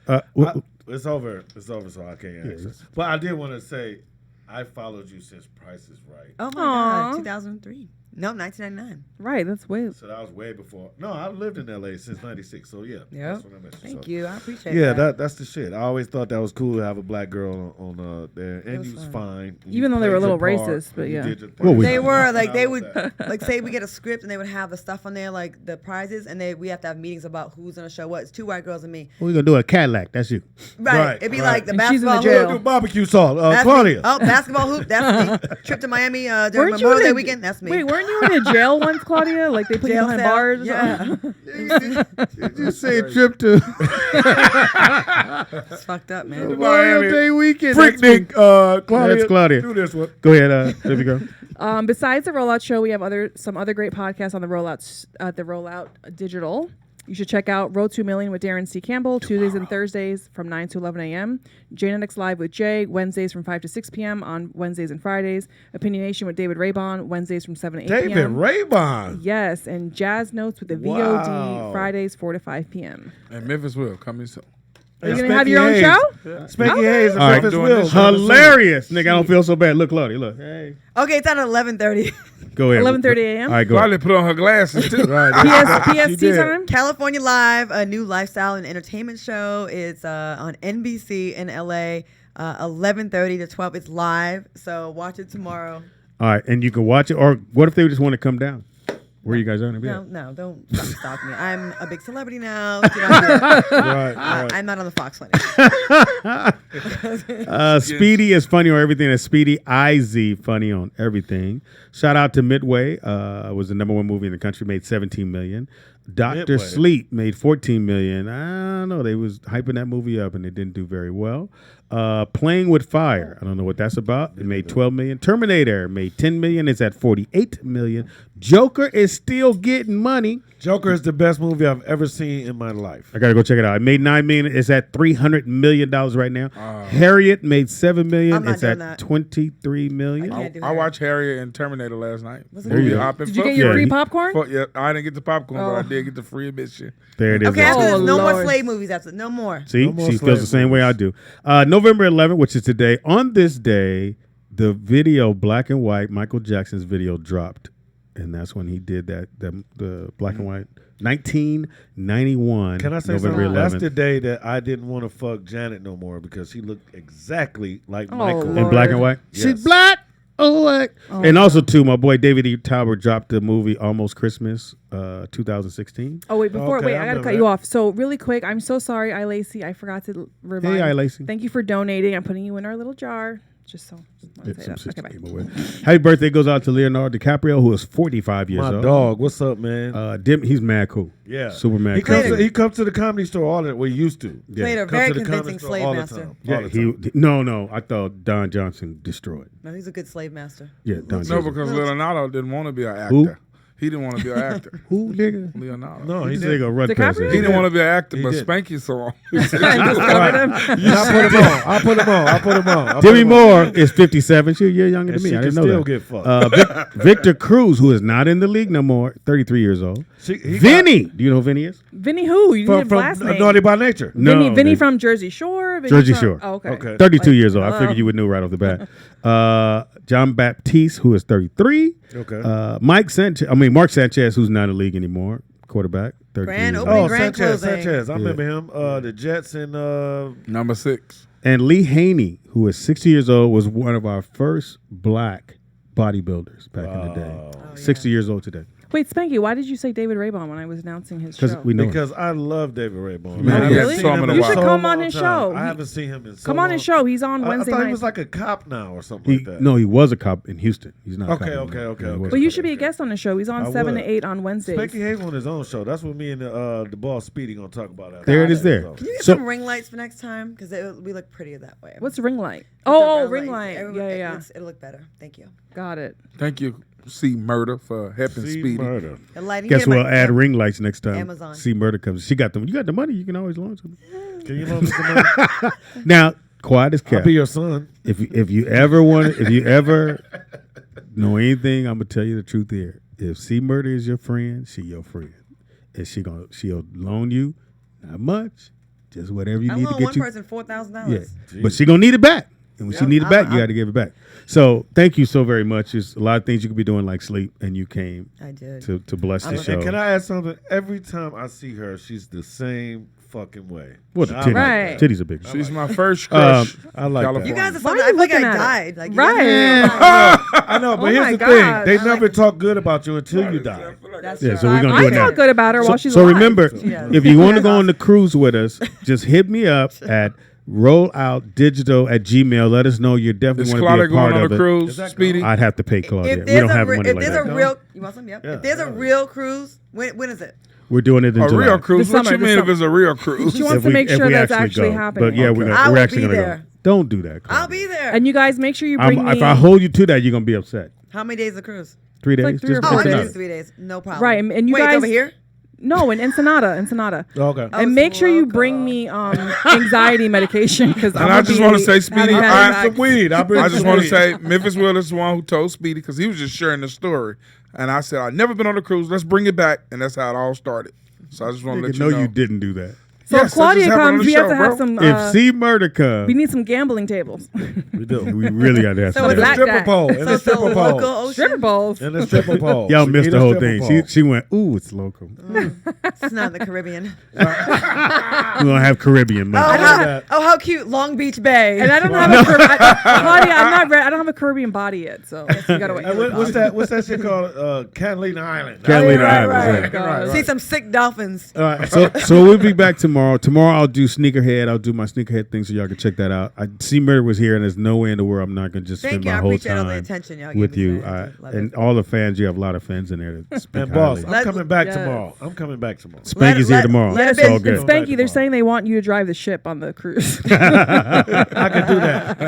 It's over. It's over, so I can't answer. But I did want to say, I followed you since Price is Right. Oh my Aw. God, 2003. No, 1999. Right, that's way. So that was way before. No, I've lived in LA since '96. So yeah, Yep. that's when I met you. Thank So- you. I appreciate Yeah, that. that's the shit. I always thought that was cool to have a black girl on there, and was you was fun. fine. Even though they were a played little your part, racist, but and you yeah. did your Well, thing. we- They were like I they love would that. like say we get a script and they would have the stuff on there like the prizes and we have to have meetings about who's gonna show what. It's 2 white girls and me. We're going to do a Cadillac. That's you. Right. Right, It'd be right. like the And she's in the basketball jail. hoop. Do barbecue salt, That's me. Claudia. Oh, basketball hoop. That's me. Trip to Miami during Weren't you Memorial in Day a- weekend. That's me. Wait, weren't you in a jail once, Claudia? Like they put you Jail behind cell? bars? Or Yeah. something? Did you say trip to It's fucked up, man. Memorial Day weekend? Freak That's me. Nick, Claudia. That's Claudia. Do this one. Go ahead, baby girl. Besides the Rollout Show, we have some other great podcasts on the Rollout Digital. You should check out Road to a Million with Darren C. Campbell, Tuesdays and Thursdays from 9 to 11 a.m. Janetics Live with Jay, Wednesdays from 5 to 6 p.m. on Wednesdays and Fridays. Opinionation with David Raybon, Wednesdays from 7 to 8 David p.m. Raybon. Yes, and Jazz Notes with the Wow. VOD, Fridays 4 to 5 p.m. And Memphis Will coming soon. Are you gonna have your own show? Spanky Hayes and All right, Memphis doing Will. this. Hilarious, nigga. I don't feel so bad. Look, Claudia, look. Hey, Okay, it's at 11:30. go ahead. 11:30 a.m.? All right, go ahead. Probably put on her glasses too. PST time? California Live, a new lifestyle and entertainment show. It's on NBC in LA, 11:30 to 12. It's live, so watch it tomorrow. All right, and you can watch it. Or what if they just want to come down? Where you guys are? No, don't stalk me. I'm a big celebrity now. Do not Right. I'm not on the Fox one. Speedy is funny on everything. That's Speedy IZ funny on everything. Shout out to Midway. It was the #1 movie in the country. Made 17 million. Dr. Midway. Sleep made 14 million. I don't know. They was hyping that movie up and it didn't do very well. Playing with Fire. I don't know what that's about. It made 12 million. Terminator made 10 million. It's at 48 million. Joker is still getting money. Joker is the best movie I've ever seen in my life. I gotta go check it out. It made 9 million. It's at $300 million right now. Harriet made 7 million. I'm not It's doing at that. 23 million. I can't do I Harriet. watched Harriet and Terminator last night. There you go. Did you get your free popcorn? Yeah, I didn't get the popcorn, but I Oh. did get the free admission. There it is. Okay, after this, Oh, no more Lord. slave movies. After no more. See, No more she slave feels the same way I do. November 11th, which is today. On this day, the video Black and White, Michael Jackson's video dropped, and that's when he did that. The Black and White, 1991. Can I say November something? 11th. That's the day that I didn't want to fuck Janet no more because she looked exactly like Oh, Michael. in Lord. black and white. Yes. She's black. Oh, white. Oh, and also too, my boy David E. Talbot dropped the movie Almost Christmas, 2016. Oh wait, before Okay, wait, I I gotta remember cut that. you off. So really quick, I'm so sorry, I Lacey. I forgot to remind. Hey, I Lacey. Thank you for donating. I'm putting you in our little jar. Just so. wanna It's say some that. shit Okay, to bye. keep away. Happy birthday goes out to Leonardo DiCaprio, who is 45 years My old. dog, what's up, man? He's mad cool. Yeah, super mad He cool. comes to the comedy store all the well, he used to. Played a Come very to the comedy convincing store slave all the master. time. Yeah, All the time. no. I thought Don Johnson destroyed. No, he's a good slave master. Yeah, Don No, Johnson. because Leonardo didn't want to be an actor. Who? He didn't want to be an actor. Who, nigga? Leonardo. No, He he just did. nigga run DiCaprio? past He it. didn't want to be an actor, He but did. Spanky saw him. I discovered him. I put him on. Demi Moore is 57. She's a year younger And than me. she I can didn't know still that. get fucked. Victor Cruz, who is not in the league no more, 33 years old. Vinny. Do you know who Vinny is? Vinny who? You need From a last name. Naughty by Nature. No, Vinny they- from Jersey Shore. Vinny Jersey from- Shore. Oh, okay. Okay. 32 years old. I oh. figured you would know right off the bat. John Baptiste, who is 33. Okay. Mark Sanchez, who's not in the league anymore, quarterback. 33 Grand years opening. old. Oh, Grand Sanchez. closing. I remember him. The Jets and Number 6. And Lee Haney, who is 60 years old, was one of our first black bodybuilders back in the day. 60 years old today. Wait, Spanky, why did you say David Raybon when I was announcing his Because show? we know him. because I love David Raybon. Man, I haven't really? seen him in You a should so come on long his time. show. I haven't seen him in so Come on his long. show. He's on I Wednesday thought he nights. was like a cop now or something like that. No, he was a cop in Houston. He's not a cop Okay, anymore. okay, Yeah, okay, he okay. was But a you cop. should be a guest on the show. He's on I 7 would. to 8 on Wednesdays. Spanky Hayes on his own show. That's what me and the boss Speedy gonna talk about. After There it this is there. episode. Can you get So- some ring lights for next time? Because we look prettier that way. What's ring light? The Oh, ring ring light. Yeah. It'll look better. Thank you. Got it. Thank you, C. Murder, for helping See Speedy. murder. The lighting. Guess get my- we'll add ring lights next time. Amazon. See Murder comes. She got them. You got the money. You can always loan some. Can you loan me some money? Now, quiet as I'll kept. be your son. If you ever know anything, I'm gonna tell you the truth here. If C Murder is your friend, she your friend, and she'll loan you not much, just whatever you I need to loaned get one you. person $4,000. Yeah, but she gonna need it back, and when she Yeah, need it back, you I- got to give it back. So thank you so very much. There's a lot of things you could be doing like sleep, and you came I did. to bless the I'm a- show. And can I add something? Every time I see her, she's the same fucking way. What the I titties? like Right. that. Titties are big. She's my first crush. I like California. that. You guys are so. Why are I you feel like looking I at it? died. Like, you Right. guys are- I know, but Oh here's my the God. thing: they I never like- talk good about you until you die. That's Yeah, true. so we're gonna I do it now. felt good about her while she's So alive. remember, Yeah. if you want to That's go on the awesome. cruise with us, just hit me up at rolloutdigital@gmail. Let us know you definitely Is want to Claudia be a part going on of a it. cruise, Is that Speedy? I'd have to pay Claudia. If We there's don't have a, money if like there's that. a real, you want some? Yep. Yeah, If there's a yeah. real cruise, when is it? We're doing it in A July. real cruise? This What summer, you this mean if summer. it's a real cruise? She wants If to we- make if sure we that's actually actually go. happening. But yeah, Okay. we're I will we're actually be gonna there. go. Don't do that. I'll Claudia. be there. And you guys make sure you bring me. If I hold you to that, you're gonna be upset. How many days is the cruise? 3 days. like 3 or Just Oh, 4 I listen can days. up. do 3 days. No problem. Right, and you Wait, it's guys over here? No, in Ensenada. Okay. Oh, And make sure you bring Smoker. me anxiety medication because And I just want to say, Speedy, I bring some weed. I bring I just some want to weed. say, Memphis Will is the one who told Speedy because he was just sharing the story. And I said, I've never been on a cruise. Let's bring it back. And that's how it all started. So I just want to let Nigga, you no, know. you didn't do that. So Yes, if Claudia let's just have her on comes, the we have show, to have bro. some. If C Murder we comes, need some gambling tables. We do. we really got to have So some. is In the that- stripper pole. In the So stripper local pole. ocean. Stripper balls. In the stripper pole. Y'all We missed need the a whole stripper thing. pole. She went, ooh, it's local. It's not the Caribbean. We're gonna have Caribbean money. How cute, Long Beach Bay. And I don't have a Claudia. I'm not ready. I don't have a Caribbean body yet, so you gotta wait. What's that? What's that shit called? Catalina Island. Catalina right, Island. right. See some sick dolphins. All right. So we'll be back tomorrow. Tomorrow I'll do Sneakerhead. I'll do my Sneakerhead thing so y'all can check that out. I see Murder was here, and there's no way in the world I'm not gonna just Thank spend you. my I whole appreciate all the time attention y'all give with me you. today. Love And it. all the fans. You have a lot of fans in there that speak And boss, highly. I'm coming back yes. tomorrow. I'm coming back tomorrow. Spanky's here tomorrow. let It's it be- all good. Spanky, they're saying they want you to drive the ship on the cruise. I can do that.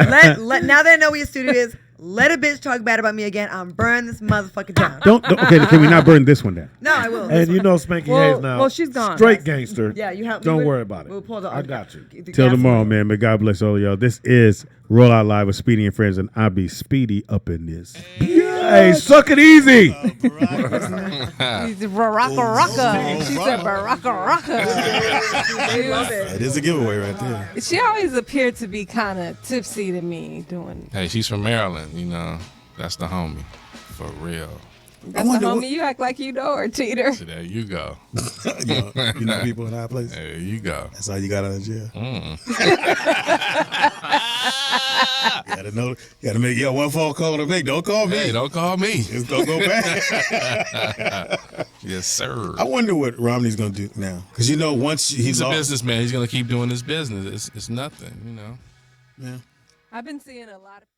Now that I know where your studio is, let a bitch talk bad about me again. I'm burning this motherfucker down. Don't okay. Can we not burn this one down? No, I will. And you know Spanky Hayes now. well, she's gone. Straight gangster. Yeah, you help me Don't with- worry about it. We'll pull the- I got you. the Till gas tomorrow, line. man. May God bless all of y'all. This is Roll Out Live with Speedy and Friends, and I'll be Speedy up in this. Hey, suck it easy. Baraka Raka. She said Baraka Raka. It is a giveaway right there. She always appeared to be kind of tipsy to me doing. Hey, she's from Maryland, you know. That's the homie. For real. That's the homie. You act like you know her, Cheater. So there you go. you know people in high places. There you go. That's how you got out of jail. You gotta make one phone call to make. Don't call me. Hey, don't call me. Just don't go back. Yes, sir. I wonder what Romney's gonna do now, because you know once He's a lost- businessman. He's gonna keep doing his business. It's nothing, you know. Yeah. I've been seeing a lot of